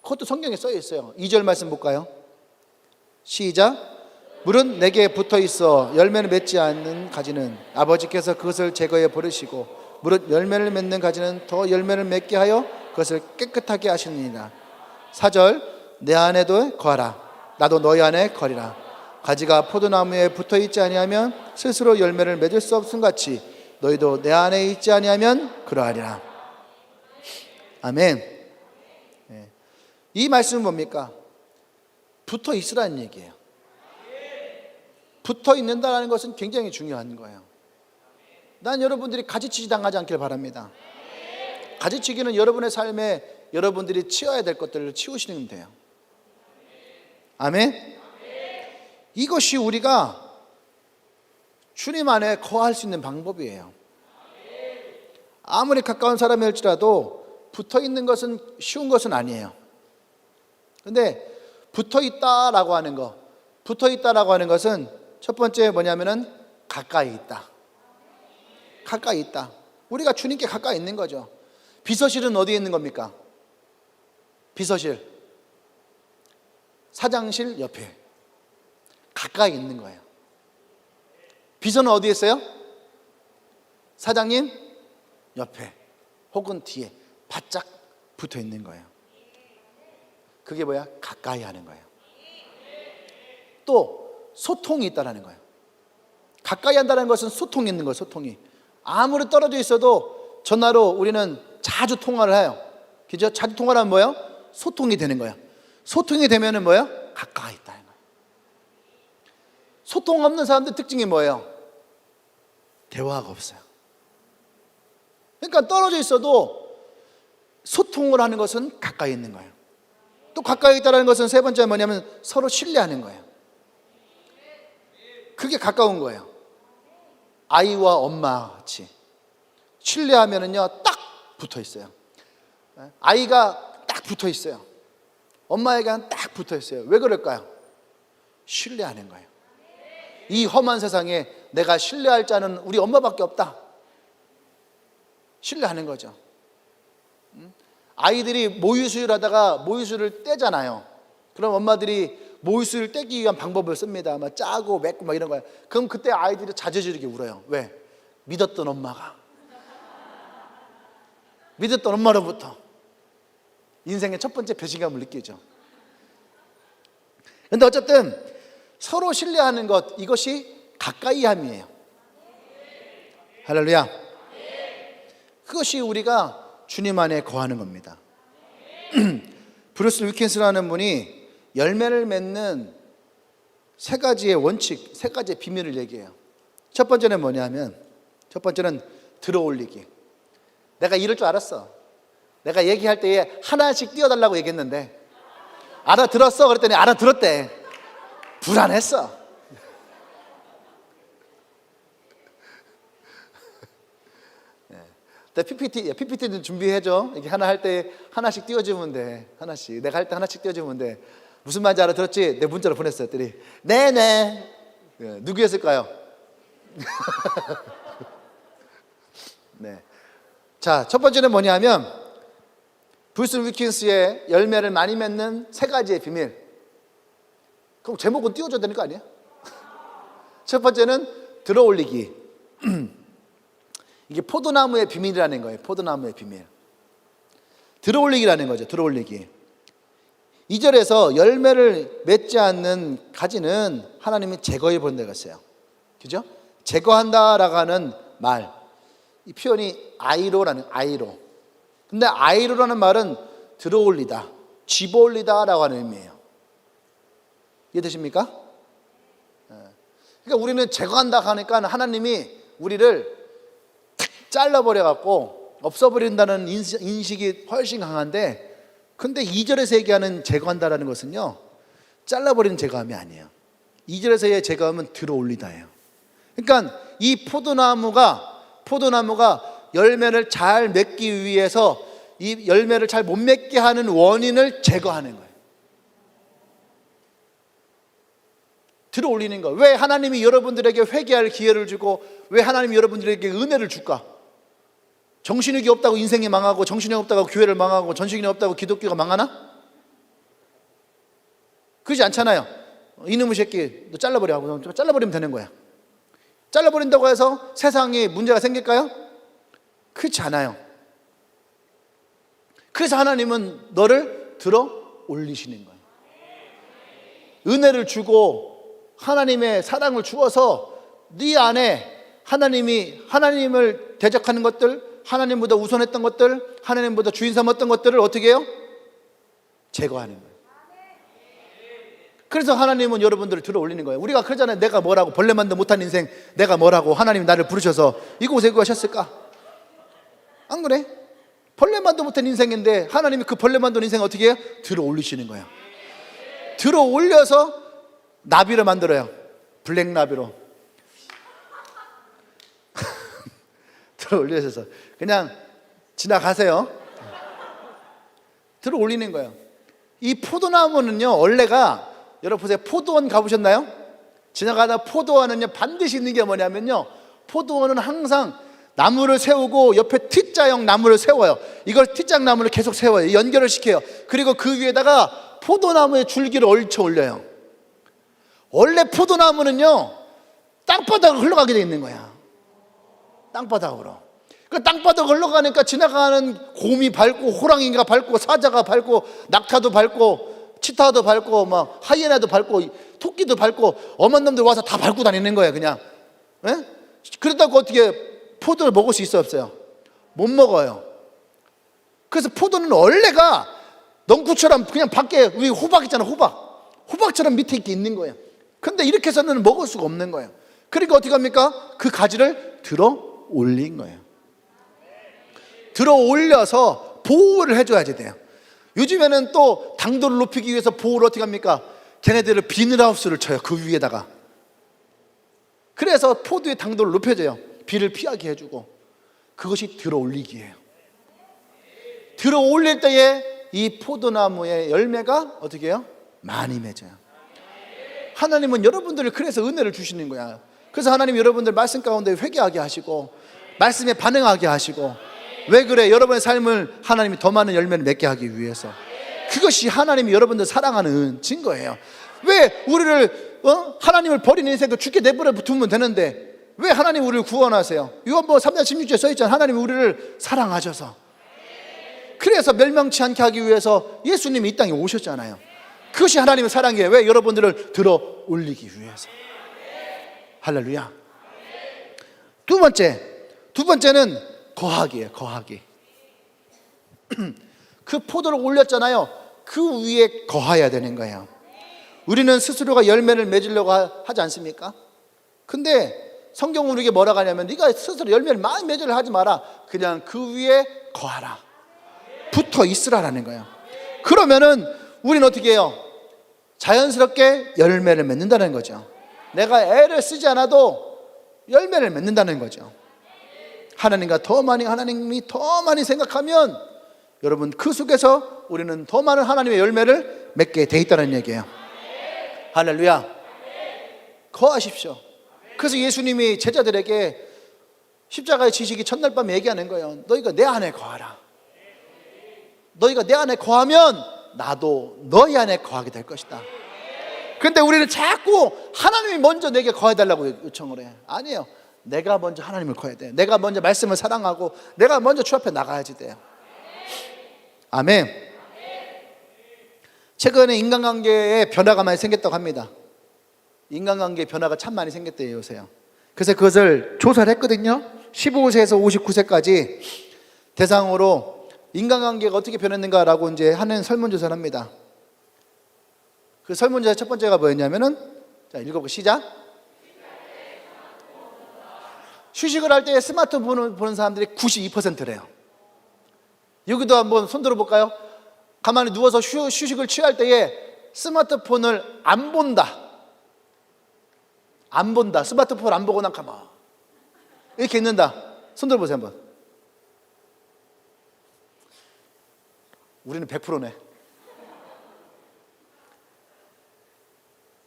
그것도 성경에 써 있어요. 2절 말씀 볼까요? 시작. 물은 내게 붙어 있어 열매를 맺지 않는 가지는 아버지께서 그것을 제거해 버리시고 무릇 열매를 맺는 가지는 더 열매를 맺게 하여 그것을 깨끗하게 하시느니라. 4절. 내 안에도 거하라. 나도 너희 안에 거리라. 가지가 포도나무에 붙어 있지 아니하면 스스로 열매를 맺을 수 없음 같이 너희도 내 안에 있지 아니하면 그러하리라. 아멘. 이 말씀은 뭡니까? 붙어 있으라는 얘기예요. 붙어 있는다는 것은 굉장히 중요한 거예요. 난 여러분들이 가지치기 당하지 않길 바랍니다. 가지치기는 여러분의 삶에 여러분들이 치워야 될 것들을 치우시면 돼요. 아멘. 이것이 우리가 주님 안에 거할 수 있는 방법이에요. 아무리 가까운 사람일지라도 붙어 있는 것은 쉬운 것은 아니에요. 근데 붙어 있다라고 하는 거, 붙어 있다라고 하는 것은 첫 번째 뭐냐면은 가까이 있다. 가까이 있다. 우리가 주님께 가까이 있는 거죠. 비서실은 어디에 있는 겁니까? 비서실, 사장실 옆에 가까이 있는 거예요. 비서는 어디에 있어요? 사장님 옆에 혹은 뒤에 바짝 붙어 있는 거예요. 그게 뭐야? 가까이 하는 거예요. 또 소통이 있다는 거예요. 가까이 한다는 것은 소통이 있는 거예요. 소통이. 아무리 떨어져 있어도 전화로 우리는 자주 통화를 해요. 그죠? 자주 통화를 하면 뭐예요? 소통이 되는 거예요. 소통이 되면은 뭐예요? 가까이 있다는 거예요. 소통 없는 사람들 특징이 뭐예요? 대화가 없어요. 그러니까 떨어져 있어도 소통을 하는 것은 가까이 있는 거예요. 또 가까이 있다는 것은 세 번째 뭐냐면 서로 신뢰하는 거예요. 그게 가까운 거예요. 아이와 엄마 같이 신뢰하면은요 딱 붙어 있어요. 아이가 딱 붙어 있어요. 엄마에게는 딱 붙어 있어요. 왜 그럴까요? 신뢰하는 거예요. 이 험한 세상에 내가 신뢰할 자는 우리 엄마밖에 없다. 신뢰하는 거죠. 아이들이 모유수유를 하다가 모유수유를 떼잖아요. 그럼 엄마들이 모유수유를 떼기 위한 방법을 씁니다. 막 짜고 맵고 막 이런 거예요. 그럼 그때 아이들이 자저지르게 울어요. 왜? 믿었던 엄마가, 믿었던 엄마로부터 인생의 첫 번째 배신감을 느끼죠. 그런데 어쨌든 서로 신뢰하는 것, 이것이 가까이함이에요. 할렐루야. 그것이 우리가 주님 안에 거하는 겁니다. 브루스 윌킨스라는 분이 열매를 맺는 세 가지의 원칙, 세 가지의 비밀을 얘기해요. 첫 번째는 뭐냐면, 첫 번째는 들어올리기. 내가 이럴 줄 알았어. 내가 얘기할 때에 하나씩 띄워달라고 얘기했는데 알아들었어? 그랬더니 알아들었대. 불안했어. PPT는 준비해줘. 이렇게 하나 할 때 하나씩 띄워주면 돼. 하나씩. 내가 할 때 하나씩 띄워주면 돼. 무슨 말인지 알아들었지? 내 문자로 보냈어요. 했더니 네네. 누구였을까요? 네. 자, 첫 번째는 뭐냐면 브루스 윌킨스의 열매를 많이 맺는 세 가지의 비밀. 그럼 제목은 띄워줘야 되는 거 아니야? 첫 번째는 들어올리기. 이게 포도나무의 비밀이라는 거예요. 포도나무의 비밀. 들어올리기라는 거죠. 들어올리기. 2절에서 열매를 맺지 않는 가지는 하나님이 제거해 본다고 했어요. 그죠? 제거한다라고 하는 말. 이 표현이 아이로라는, 아이로. 근데 아이로라는 말은 들어올리다, 집어올리다라고 하는 의미예요. 이해되십니까? 그러니까 우리는 제거한다 하니까 하나님이 우리를 탁 잘라버려갖고 없어버린다는 인식이 훨씬 강한데, 근데 2절에서 얘기하는 제거한다라는 것은요, 잘라버리는 제거함이 아니에요. 2절에서의 제거함은 들어올리다예요. 그러니까 이 포도나무가 열매를 잘 맺기 위해서 이 열매를 잘 못 맺게 하는 원인을 제거하는 거예요. 들어올리는 거예요. 왜 하나님이 여러분들에게 회개할 기회를 주고 왜 하나님이 여러분들에게 은혜를 줄까? 정신력이 없다고 인생이 망하고, 정신력이 없다고 교회를 망하고, 정신력이 없다고 기독교가 망하나? 그러지 않잖아요. 이놈의 새끼 너 잘라버려 하고 잘라버리면 되는 거야. 잘라버린다고 해서 세상에 문제가 생길까요? 그렇지 않아요. 그래서 하나님은 너를 들어 올리시는 거예요. 은혜를 주고 하나님의 사랑을 주어서 네 안에 하나님을 대적하는 것들, 하나님보다 우선했던 것들, 하나님보다 주인 삼았던 것들을 어떻게 해요? 제거하는 거예요. 그래서 하나님은 여러분들을 들어 올리는 거예요. 우리가 그러잖아요. 내가 뭐라고, 벌레만도 못한 인생 내가 뭐라고 하나님이 나를 부르셔서 이곳에 구하셨을까? 안 그래? 벌레만도 못한 인생인데 하나님이 그 벌레만도 인생 어떻게 해요? 들어 올리시는 거예요. 들어 올려서 나비를 만들어요. 블랙 나비로 들어 올려서 그냥 지나가세요. 들어 올리는 거예요. 이 포도나무는요, 원래가, 여러분 보세요. 포도원 가보셨나요? 지나가다 포도원은요 반드시 있는 게 뭐냐면요, 포도원은 항상 나무를 세우고 옆에 T자형 나무를 세워요. 이걸 T자형 나무를 계속 세워요. 연결을 시켜요. 그리고 그 위에다가 포도나무의 줄기를 얹혀 올려요. 원래 포도나무는요 땅바닥으로 흘러가게 돼 있는 거야. 땅바닥으로. 그 땅바닥으로 흘러가니까 지나가는 곰이 밟고, 호랑이가 밟고, 사자가 밟고, 낙타도 밟고, 치타도 밟고, 막 하이에나도 밟고, 토끼도 밟고, 엄한 놈들 와서 다 밟고 다니는 거예요. 그냥. 예? 그렇다고 어떻게 포도를 먹을 수 있어요, 없어요? 못 먹어요. 그래서 포도는 원래가 넝쿠처럼 그냥 밖에 우리 호박 있잖아, 호박처럼 밑에 이렇게 있는 거예요. 근데 이렇게 해서는 먹을 수가 없는 거예요. 그러니까 어떻게 합니까? 그 가지를 들어 올린 거예요. 들어 올려서 보호를 해줘야지 돼요. 요즘에는 또 당도를 높이기 위해서 보호를 어떻게 합니까? 걔네들을 비닐하우스를 쳐요, 그 위에다가. 그래서 포도의 당도를 높여줘요. 비를 피하게 해주고. 그것이 들어 올리기예요. 들어 올릴 때에 이 포도나무의 열매가 어떻게 해요? 많이 맺어요. 하나님은 여러분들을 그래서 은혜를 주시는 거야. 그래서 하나님 여러분들 말씀 가운데 회개하게 하시고 말씀에 반응하게 하시고. 왜 그래? 여러분의 삶을 하나님이 더 많은 열매를 맺게 하기 위해서. 그것이 하나님이 여러분들 사랑하는 증거예요. 왜 우리를 하나님을 버리는 인생도 죽게 내버려 두면 되는데 왜 하나님 우리를 구원하세요? 요한복음 3장 16절에 써있잖아요. 하나님이 우리를 사랑하셔서. 그래서 멸망치 않게 하기 위해서 예수님이 이 땅에 오셨잖아요. 그것이 하나님의 사랑이에요. 왜? 여러분들을 들어 올리기 위해서. 할렐루야. 두 번째는 거하기예요. 거하기. 그 포도를 올렸잖아요. 그 위에 거하여야 되는 거예요. 우리는 스스로가 열매를 맺으려고 하지 않습니까? 근데 성경은 우리에게 뭐라고 하냐면 네가 스스로 열매를 많이 맺으려 하지 마라. 그냥 그 위에 거하라. 붙어 있으라라는 거예요. 그러면은 우리는 어떻게 해요? 자연스럽게 열매를 맺는다는 거죠. 내가 애를 쓰지 않아도 열매를 맺는다는 거죠. 하나님이 더 많이 생각하면 여러분 그 속에서 우리는 더 많은 하나님의 열매를 맺게 돼 있다는 얘기예요. 할렐루야. 거하십시오. 그래서 예수님이 제자들에게 십자가의 지시기 첫날 밤에 얘기하는 거예요. 너희가 내 안에 거하라. 너희가 내 안에 거하면 나도 너희 안에 거하게 될 것이다. 그런데 우리는 자꾸 하나님이 먼저 내게 거해달라고 요청을 해. 아니에요. 내가 먼저 하나님을 거해야 돼. 내가 먼저 말씀을 사랑하고 내가 먼저 주 앞에 나가야지 돼요. 아멘. 최근에 인간관계에 변화가 많이 생겼다고 합니다. 인간관계에 변화가 참 많이 생겼대요, 요새요. 그래서 그것을 조사를 했거든요. 15세에서 59세까지 대상으로 인간관계가 어떻게 변했는가라고 이제 하는 설문조사를 합니다. 그 설문조사 첫 번째가 뭐였냐면은, 자, 읽어보고 시작. 휴식을 할 때 스마트폰을 보는 사람들이 92%래요. 여기도 한번 손 들어볼까요? 가만히 누워서 휴식을 취할 때에 스마트폰을 안 본다. 스마트폰 안 보고 난 가만 이렇게 있는다. 손 들어보세요 한번. 우리는 100%네.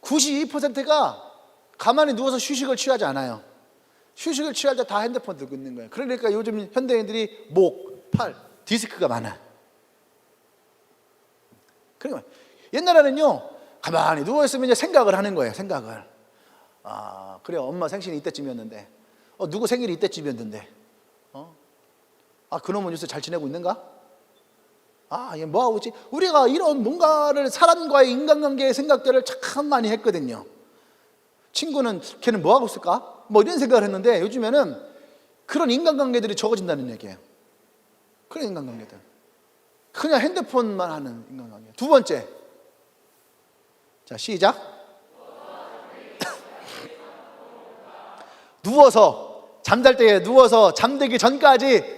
92%가 가만히 누워서 휴식을 취하지 않아요. 휴식을 취할 때 다 핸드폰 들고 있는 거예요. 그러니까 요즘 현대인들이 목, 팔, 디스크가 많아요. 그러니까 옛날에는요, 가만히 누워있으면 이제 생각을 하는 거예요. 생각을. 아, 그래, 엄마 생신이 이때쯤이었는데, 누구 생일이 이때쯤이었는데, 아, 그놈은 요새 잘 지내고 있는가? 아, 얘 뭐하고 있지? 우리가 이런 뭔가를 사람과의 인간관계의 생각들을 참 많이 했거든요. 친구는 걔는 뭐하고 있을까? 뭐 이런 생각을 했는데 요즘에는 그런 인간관계들이 적어진다는 얘기예요. 그런 인간관계들. 그냥 핸드폰만 하는 인간관계. 두 번째. 자, 시작. 누워서, 잠잘 때 누워서 잠들기 전까지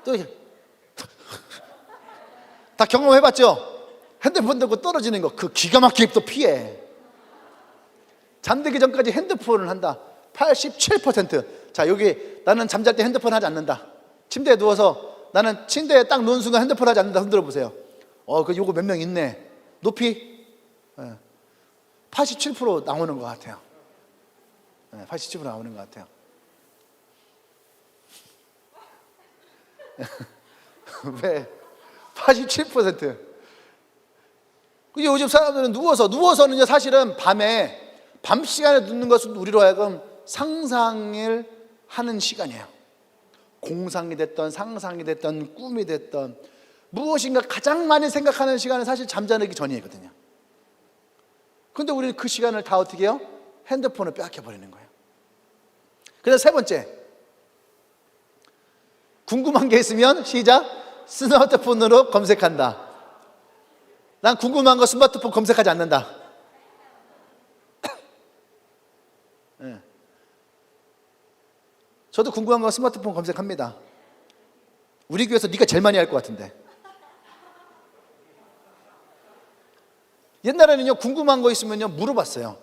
또 다 경험해봤죠? 핸드폰 들고 떨어지는 거, 그 기가 막히게 또 피해. 잠들기 전까지 핸드폰을 한다. 87%. 자, 여기 나는 잠잘 때 핸드폰 하지 않는다. 침대에 누워서 나는 침대에 딱 누운 순간 핸드폰 하지 않는다. 흔들어 보세요. 요거 몇 명 있네. 높이 87% 나오는 것 같아요. 87% 나오는 것 같아요. 왜? 87%. 요즘 사람들은 누워서는 사실은 밤 시간에 눕는 것은 우리로 하여금 상상을 하는 시간이에요. 공상이 됐던 상상이 됐던 꿈이 됐던 무엇인가 가장 많이 생각하는 시간은 사실 잠자기 전이거든요. 그런데 우리는 그 시간을 다 어떻게 해요? 핸드폰을 빼앗겨 버리는 거예요. 그래서 세 번째, 궁금한 게 있으면 시작. 스마트폰으로 검색한다. 난 궁금한 거 스마트폰 검색하지 않는다. 네. 저도 궁금한 거 스마트폰 검색합니다. 우리 교회에서 네가 제일 많이 할 것 같은데. 옛날에는요, 궁금한 거 있으면요 물어봤어요.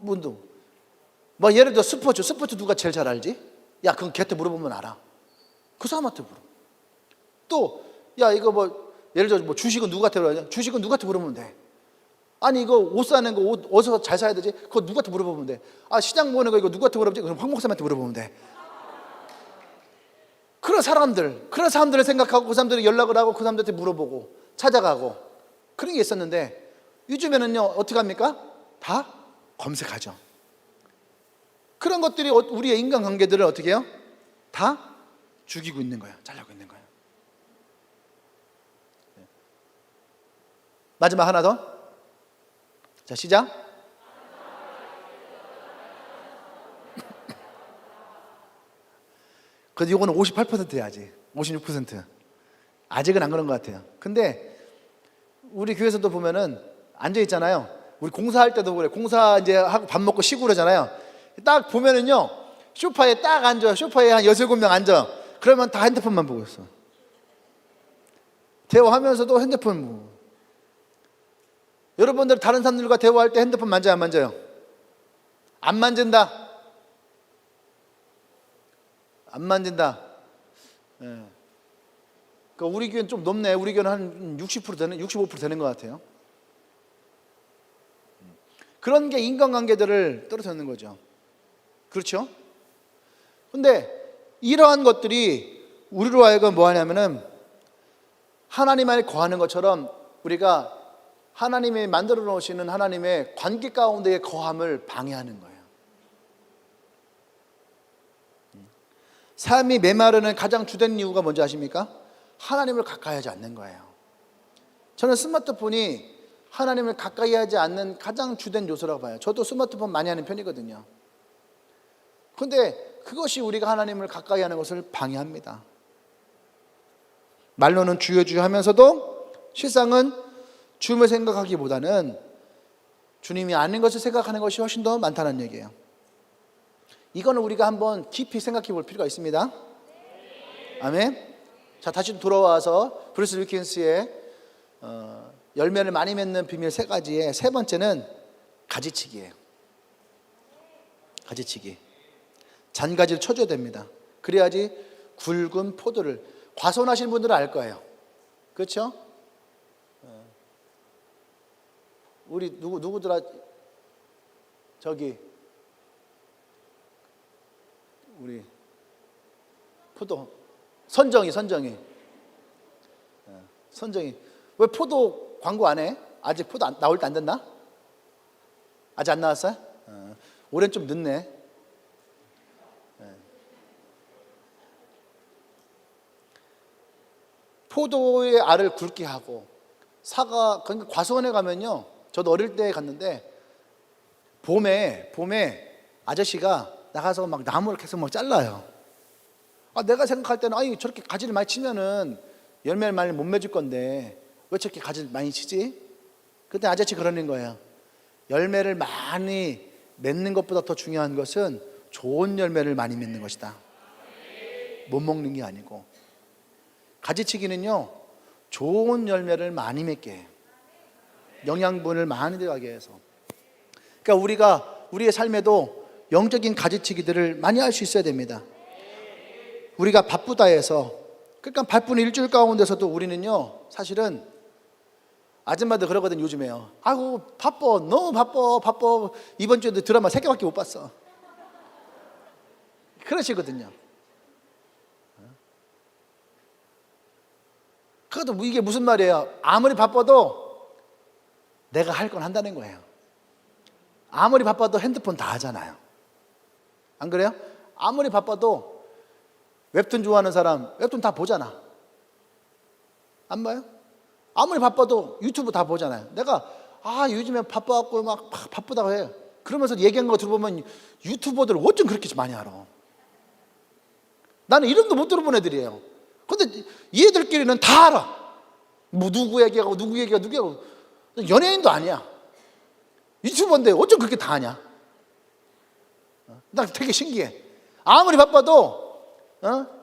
뭐 예를 들어 스포츠 누가 제일 잘 알지? 야, 그건 걔한테 물어보면 알아. 그 사람한테 물어. 또 야, 이거 뭐 예를 들어 뭐 주식은 누구한테 물어보냐? 주식은 누구한테 물어보면 돼. 아니, 이거 옷 사는 거 옷 어디서 잘 사야 되지? 그거 누구한테 물어보면 돼. 아, 시장 보는 거 이거 누구한테 물어보지? 그럼 황 목사님한테 물어보면 돼. 그런 사람들을 생각하고 그 사람들이 연락을 하고 그 사람들한테 물어보고 찾아가고 그런 게 있었는데, 요즘에는요 어떻게 합니까? 다 검색하죠. 그런 것들이 우리의 인간관계들을 어떻게 해요? 다 죽이고 있는 거예요. 잘라고 있는 거예요. 마지막 하나 더. 자, 시작. 그래도 이거는 58%야. 아직 56%. 아직은 안 그런 것 같아요. 근데 우리 교회에서도 보면은 앉아 있잖아요. 우리 공사할 때도 그래. 공사 이제 하고 밥 먹고 쉬고 그러잖아요. 딱 보면은요 소파에 딱 앉아. 소파에 한 6, 7명 앉아. 그러면 다 핸드폰만 보고 있어. 대화하면서도 핸드폰 보고. 여러분들 다른 사람들과 대화할 때 핸드폰 만져요, 안 만져요? 안 만진다. 안 만진다. 예. 그러니까 우리 교회는 좀 높네. 우리 교회는 한 60% 되는, 65% 되는 것 같아요. 그런 게 인간관계들을 떨어뜨리는 거죠. 그렇죠? 근데 이러한 것들이 우리로 하여금 뭐 하냐면은 하나님 안에 거하는 것처럼 우리가 하나님이 만들어 놓으시는 하나님의 관계 가운데의 거함을 방해하는 거예요. 삶이 메마르는 가장 주된 이유가 뭔지 아십니까? 하나님을 가까이 하지 않는 거예요. 저는 스마트폰이 하나님을 가까이 하지 않는 가장 주된 요소라고 봐요. 저도 스마트폰 많이 하는 편이거든요. 그런데 그것이 우리가 하나님을 가까이 하는 것을 방해합니다. 말로는 주여 주여 하면서도 실상은 주님을 생각하기보다는 주님이 아닌 것을 생각하는 것이 훨씬 더 많다는 얘기예요. 이거는 우리가 한번 깊이 생각해 볼 필요가 있습니다. 아멘. 자, 다시 돌아와서 브루스 윌킨스의 열매를 많이 맺는 비밀 3가지의 세 번째는 가지치기예요. 가지치기. 잔가지를 쳐줘야 됩니다. 그래야지 굵은 포도를, 과손하신 분들은 알 거예요. 그렇죠? 우리 누구더라? 저기 우리 포도 선정이 왜 포도 광고 안 해? 아직 포도 나올 때 안 됐나? 아직 안 나왔어요? 올해는 좀 늦네. 포도의 알을 굵게 하고 사과, 그러니까 과수원에 가면요, 저도 어릴 때 갔는데 봄에 아저씨가 나가서 막 나무를 계속 막 잘라요. 내가 생각할 때는 저렇게 가지를 많이 치면은 열매를 많이 못 맺을 건데 왜 저렇게 가지를 많이 치지? 그때 아저씨 그러는 거예요. 열매를 많이 맺는 것보다 더 중요한 것은 좋은 열매를 많이 맺는 것이다. 못 먹는 게 아니고. 가지치기는요, 좋은 열매를 많이 맺게 해요. 영양분을 많이 들어가게 해서. 그러니까 우리가 우리의 삶에도 영적인 가지치기들을 많이 할 수 있어야 됩니다. 우리가 바쁘다 해서, 그러니까 바쁜 일주일 가운데서도 우리는요, 사실은 아줌마들 그러거든. 요즘에요. 아이고 바빠, 너무 바빠. 이번 주에도 드라마 3개밖에 못 봤어. 그러시거든요. 그것도 이게 무슨 말이에요? 아무리 바빠도 내가 할 건 한다는 거예요. 아무리 바빠도 핸드폰 다 하잖아요. 안 그래요? 아무리 바빠도 웹툰 좋아하는 사람 웹툰 다 보잖아. 안 봐요? 아무리 바빠도 유튜브 다 보잖아요. 내가 요즘에 바빠갖고 막 바쁘다고 해. 그러면서 얘기한 거 들어보면 유튜버들 어쩜 그렇게 많이 알아? 나는 이름도 못 들어본 애들이에요. 근데 얘들끼리는 다 알아. 뭐 누구 얘기하고 누구 얘기하고 누구 얘기하고. 연예인도 아니야. 유튜버인데 어쩜 그렇게 다 아냐? 나 되게 신기해. 아무리 바빠도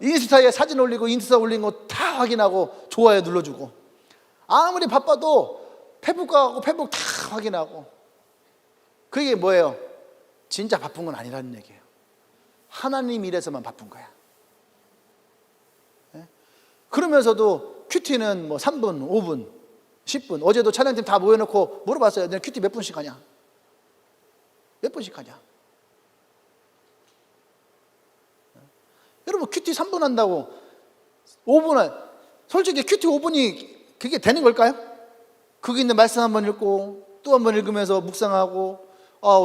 인스타에 사진 올리고 인스타 올린 거 다 확인하고 좋아요 눌러주고, 아무리 바빠도 페북 가고 페북 다 확인하고. 그게 뭐예요? 진짜 바쁜 건 아니라는 얘기예요. 하나님 일에서만 바쁜 거야. 그러면서도 큐티는 뭐 3분, 5분, 10분. 어제도 촬영팀 다 모여놓고 물어봤어요. 너네 큐티 몇 분씩 하냐? 몇 분씩 하냐? 여러분, 큐티 3분 한다고 5분, 솔직히 큐티 5분이 그게 되는 걸까요? 거기 있는 말씀 한번 읽고 또 한번 읽으면서 묵상하고,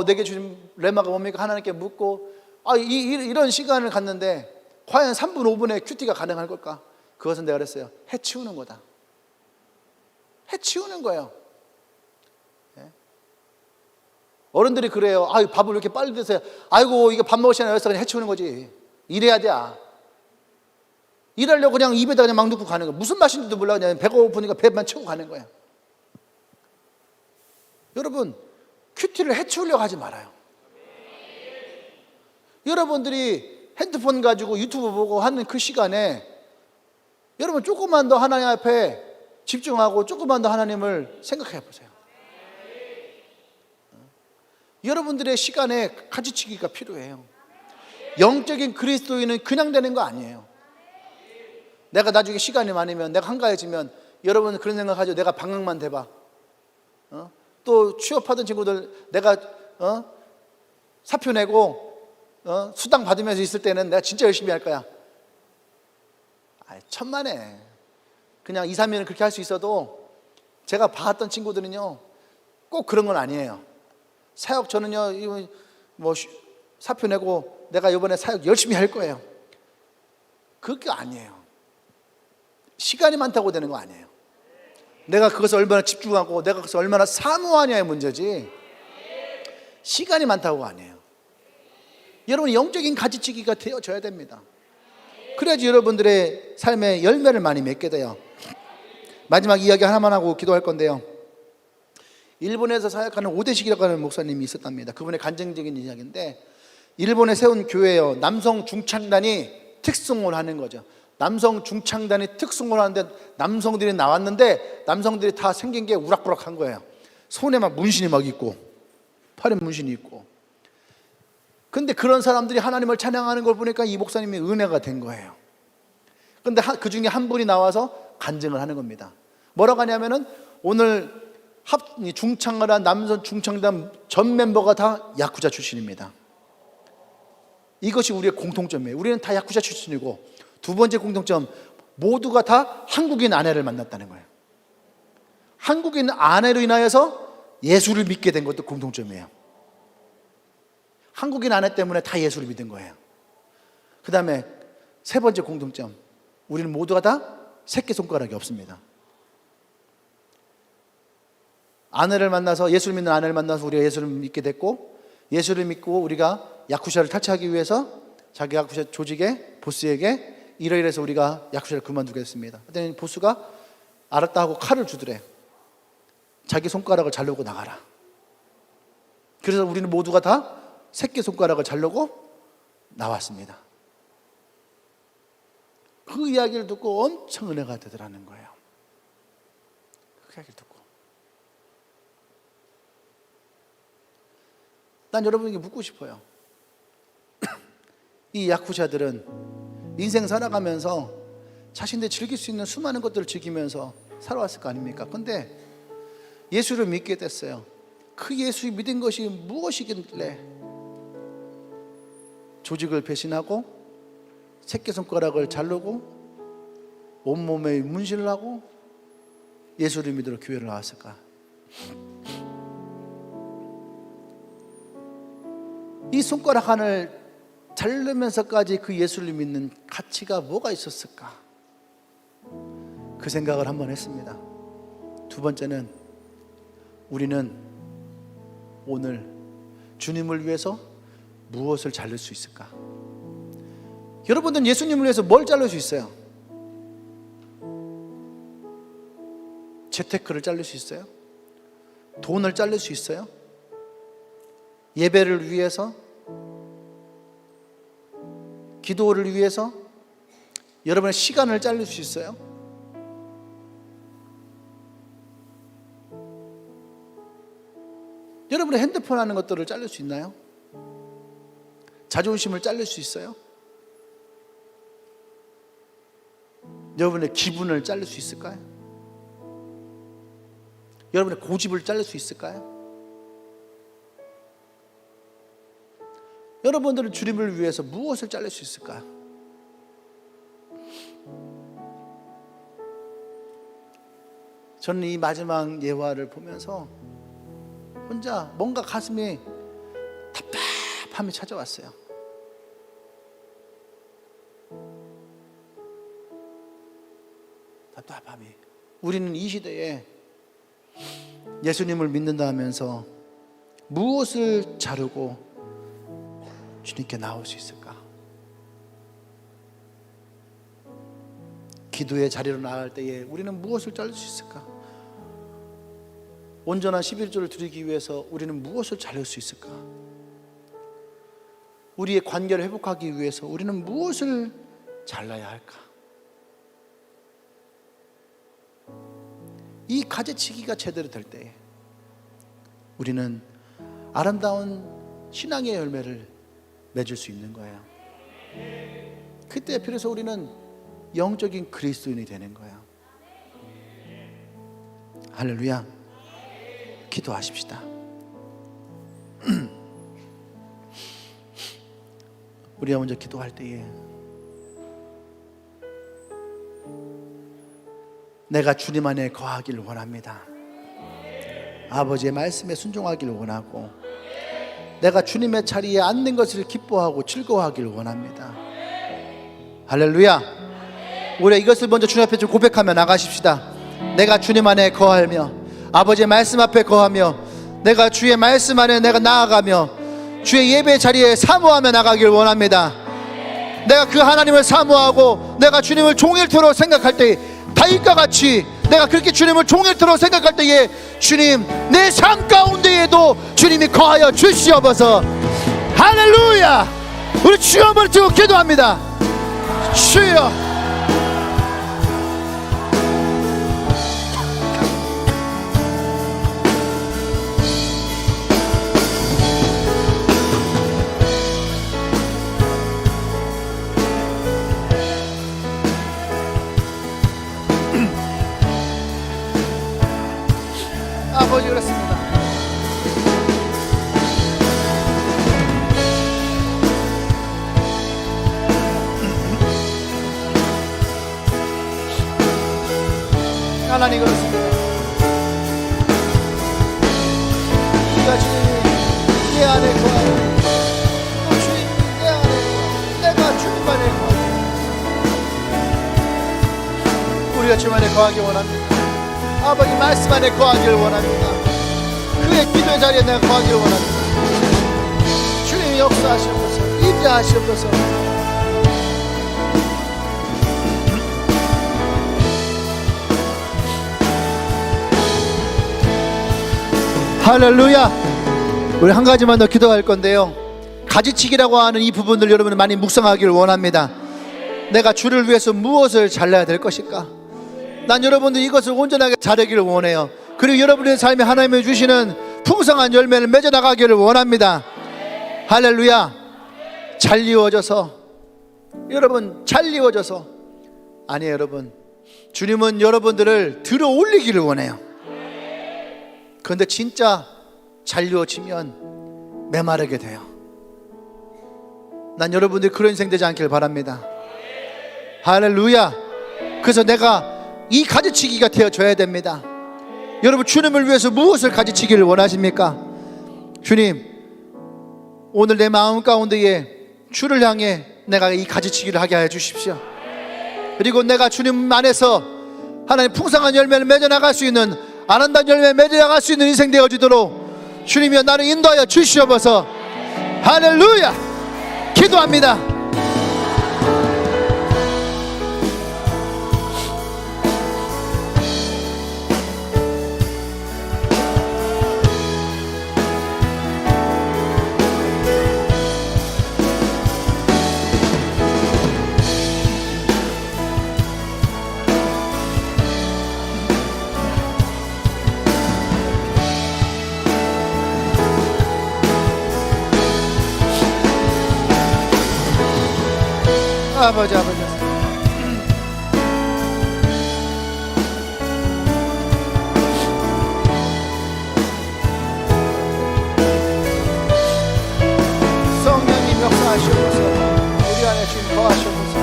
내게 주신 레마가 뭡니까? 하나님께 묻고, 이런 시간을 갖는데 과연 3분, 5분에 큐티가 가능할 걸까? 그것은 내가 그랬어요. 해치우는 거다. 해치우는 거예요. 어른들이 그래요. 밥을 왜 이렇게 빨리 드세요? 아이고, 이거 밥 먹을 시간이 없어. 그냥 해치우는 거지. 일해야 돼. 일하려고 그냥 입에다 그냥 막 넣고 가는 거야. 무슨 맛인지도 몰라. 그냥 배가 고프니까 배만 채우고 가는 거야. 여러분, 큐티를 해치우려고 하지 말아요. 여러분들이 핸드폰 가지고 유튜브 보고 하는 그 시간에 여러분 조금만 더 하나님 앞에 집중하고 조금만 더 하나님을 생각해 보세요. 여러분들의 시간에 가지치기가 필요해요. 영적인 그리스도인은 그냥 되는 거 아니에요. 내가 나중에 시간이 많으면, 내가 한가해지면, 여러분 그런 생각하죠. 내가 방학만 돼봐. 또 취업하던 친구들 내가 사표 내고 수당 받으면서 있을 때는 내가 진짜 열심히 할 거야. 천만에. 그냥 2, 3년은 그렇게 할 수 있어도 제가 봤던 친구들은요 꼭 그런 건 아니에요. 사역 저는요 뭐 사표 내고 내가 이번에 사역 열심히 할 거예요. 그게 아니에요. 시간이 많다고 되는 거 아니에요. 내가 그것을 얼마나 집중하고 내가 그것을 얼마나 사모하냐의 문제지, 시간이 많다고 아니에요. 여러분, 영적인 가지치기가 되어져야 됩니다. 그래야지 여러분들의 삶의 열매를 많이 맺게 돼요. 마지막 이야기 하나만 하고 기도할 건데요, 일본에서 사역하는 오대식이라고 하는 목사님이 있었답니다. 그분의 간증적인 이야기인데, 일본에 세운 교회예요. 남성 중창단이 특송을 하는 거죠. 남성 중창단이 특송을 하는데 남성들이 나왔는데 남성들이 다 생긴 게 우락부락한 거예요. 손에 막 문신이 막 있고 팔에 문신이 있고. 근데 그런 사람들이 하나님을 찬양하는 걸 보니까 이 목사님이 은혜가 된 거예요. 근데 그 중에 한 분이 나와서 간증을 하는 겁니다. 뭐라고 하냐면은 오늘 중창을 한 남성 중창단 전 멤버가 다 야쿠자 출신입니다. 이것이 우리의 공통점이에요. 우리는 다 야쿠자 출신이고, 두 번째 공통점, 모두가 다 한국인 아내를 만났다는 거예요. 한국인 아내로 인하여서 예수를 믿게 된 것도 공통점이에요. 한국인 아내 때문에 다 예수를 믿은 거예요. 그 다음에 세 번째 공통점, 우리는 모두가 다 새끼손가락이 없습니다. 아내를 만나서, 예수를 믿는 아내를 만나서 우리가 예수를 믿게 됐고, 예수를 믿고 우리가 야쿠샤를 탈취하기 위해서 자기 야쿠샤 조직의 보스에게 이러이러해서 우리가 야쿠샤를 그만두겠습니다. 그랬더니 보스가 알았다 하고 칼을 주더래. 자기 손가락을 자르고 나가라. 그래서 우리는 모두가 다 새끼손가락을 자르고 나왔습니다. 그 이야기를 듣고 엄청 은혜가 되더라는 거예요. 그 이야기를 듣고 난 여러분에게 묻고 싶어요. 이 야쿠샤들은 인생 살아가면서 자신들이 즐길 수 있는 수많은 것들을 즐기면서 살아왔을 거 아닙니까? 근데 예수를 믿게 됐어요. 그 예수 믿은 것이 무엇이길래 조직을 배신하고 새끼손가락을 자르고 온몸에 문신을 하고 예수를 믿으러 교회를 나왔을까? 이 손가락 하나를 자르면서까지 그 예수를 믿는 가치가 뭐가 있었을까? 그 생각을 한번 했습니다. 두 번째는, 우리는 오늘 주님을 위해서 무엇을 자를 수 있을까? 여러분들은 예수님을 위해서 뭘 자를 수 있어요? 재테크를 자를 수 있어요? 돈을 자를 수 있어요? 예배를 위해서? 기도를 위해서? 여러분의 시간을 자를 수 있어요? 여러분의 핸드폰 하는 것들을 자를 수 있나요? 자존심을 자를 수 있어요? 여러분의 기분을 자를 수 있을까요? 여러분의 고집을 자를 수 있을까요? 여러분들은 주님을 위해서 무엇을 자를 수 있을까요? 저는 이 마지막 예화를 보면서 혼자 뭔가 가슴에 답답함이 찾아왔어요. 답답함이. 우리는 이 시대에 예수님을 믿는다 하면서 무엇을 자르고 주님께 나올 수 있을까? 기도의 자리로 나갈 때에 우리는 무엇을 자를 수 있을까? 온전한 11조를 드리기 위해서 우리는 무엇을 자를 수 있을까? 우리의 관계를 회복하기 위해서 우리는 무엇을 잘라야 할까? 이 가지치기가 제대로 될 때 우리는 아름다운 신앙의 열매를 맺을 수 있는 거예요. 그때 비로소 우리는 영적인 그리스도인이 되는 거예요. 할렐루야. 기도하십시다. 우리가 먼저 기도할 때에 내가 주님 안에 거하기를 원합니다. 아버지의 말씀에 순종하기를 원하고 내가 주님의 자리에 앉는 것을 기뻐하고 즐거워하기를 원합니다. 할렐루야. 우리가 이것을 먼저 주님 앞에 좀 고백하며 나가십시다. 내가 주님 안에 거하며 아버지의 말씀 앞에 거하며 내가 주의 말씀 안에 내가 나아가며 주의 예배 자리에 사모하며 나가길 원합니다. 내가 그 하나님을 사모하고 내가 주님을 종일토록 생각할 때 다윗과 같이 내가 그렇게 주님을 종일토록 생각할 때에 주님 내 삶 가운데에도 주님이 거하여 주시옵소서. 할렐루야. 우리 주여 한번 찍고 기도합니다. 주여. 아버지 그렇습니다. 하나님 그렇습니다. 우리가 주님 내 안에 거하고 또 주님 내 안에 거하고 내가 주님 안에 거하고 우리가 주님 안에 거하기 원합니다. 아버지 말씀 안에 거하기를 원합니다. 그의 기도의 자리에 내가 거하기를 원합니다. 주님이 역사하시옵소서. 임재하시옵소서. 할렐루야. 우리 한 가지만 더 기도할 건데요, 가지치기라고 하는 이 부분들 여러분이 많이 묵상하기를 원합니다. 내가 주를 위해서 무엇을 잘라야 될 것일까? 난 여러분들 이것을 온전하게 자르기를 원해요. 그리고 여러분의 삶에 하나님이 주시는 풍성한 열매를 맺어나가기를 원합니다. 할렐루야. 잘 이루어져서, 여러분 잘 이루어져서 아니에요. 여러분, 주님은 여러분들을 들어 올리기를 원해요. 그런데 진짜 잘 이루어지면 메마르게 돼요. 난 여러분들이 그런 인생 되지 않길 바랍니다. 할렐루야. 그래서 내가 이 가지치기가 되어줘야 됩니다. 여러분, 주님을 위해서 무엇을 가지치기를 원하십니까? 주님, 오늘 내 마음 가운데에 주를 향해 내가 이 가지치기를 하게 하여 주십시오. 그리고 내가 주님 안에서 하나님 풍성한 열매를 맺어나갈 수 있는, 아름다운 열매를 맺어나갈 수 있는 인생 되어지도록 주님이여 나를 인도하여 주시옵소서. 할렐루야. 기도합니다. 아버지 성령님 역사하시옵소서. 우리 안에 주님 거하시옵소서.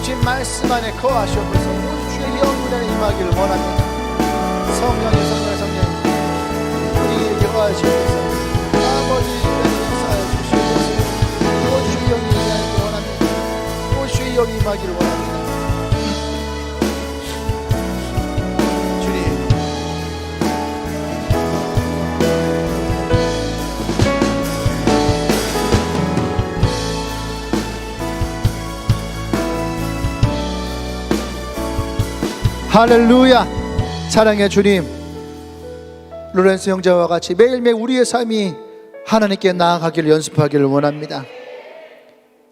주님 말씀 안에 거하시옵소서. 우리 주의 영이 안에 임하기를 원합니다. 성령님 우리에게 거하시옵소서. 아버지 역사해 주시옵소서. 우리 주의 영이 임하기를 원합니다. 우리 주의 영이 임하기를 원합니다. 주님 할렐루야. 사랑의 주님, 로렌스 형제와 같이 매일매일 우리의 삶이 하나님께 나아가기를 연습하기를 원합니다.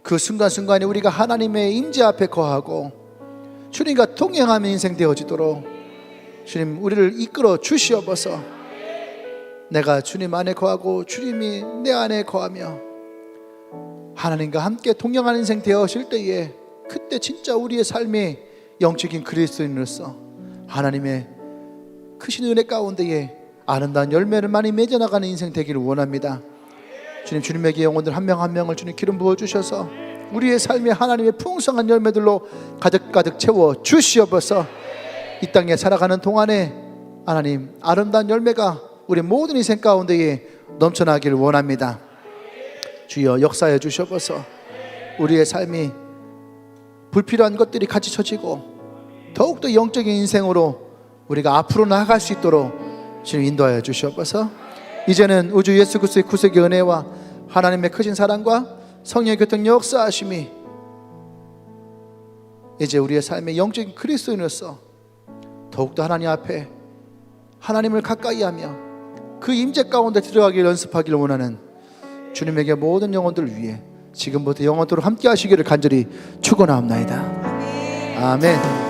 그 순간순간에 우리가 하나님의 임재 앞에 거하고 주님과 동행하는 인생 되어지도록 주님 우리를 이끌어 주시옵소서. 내가 주님 안에 거하고 주님이 내 안에 거하며 하나님과 함께 동행하는 인생 되어질 때에, 그때 진짜 우리의 삶이 영적인 그리스도인으로서 하나님의 크신 은혜 가운데에 아름다운 열매를 많이 맺어나가는 인생 되기를 원합니다. 주님, 주님에게 영혼들 한 명 한 명을 주님 기름 부어주셔서 우리의 삶에 하나님의 풍성한 열매들로 가득가득 채워 주시옵소서. 이 땅에 살아가는 동안에 하나님 아름다운 열매가 우리 모든 인생 가운데에 넘쳐나기를 원합니다. 주여 역사해 주시옵소서. 우리의 삶이 불필요한 것들이 같이 쳐지고 더욱더 영적인 인생으로 우리가 앞으로 나아갈 수 있도록 주님 인도하여 주시옵소서. 이제는 우주 예수 그리스도의 구속의 은혜와 하나님의 크신 사랑과 성령의 교통 역사하심이 이제 우리의 삶의 영적인 그리스도인으로서 더욱더 하나님 앞에 하나님을 가까이 하며 그 임재 가운데 들어가기를 연습하기를 원하는 주님에게 모든 영혼들을 위해 지금부터 영원토록 함께 하시기를 간절히 축원하옵나이다. 아멘.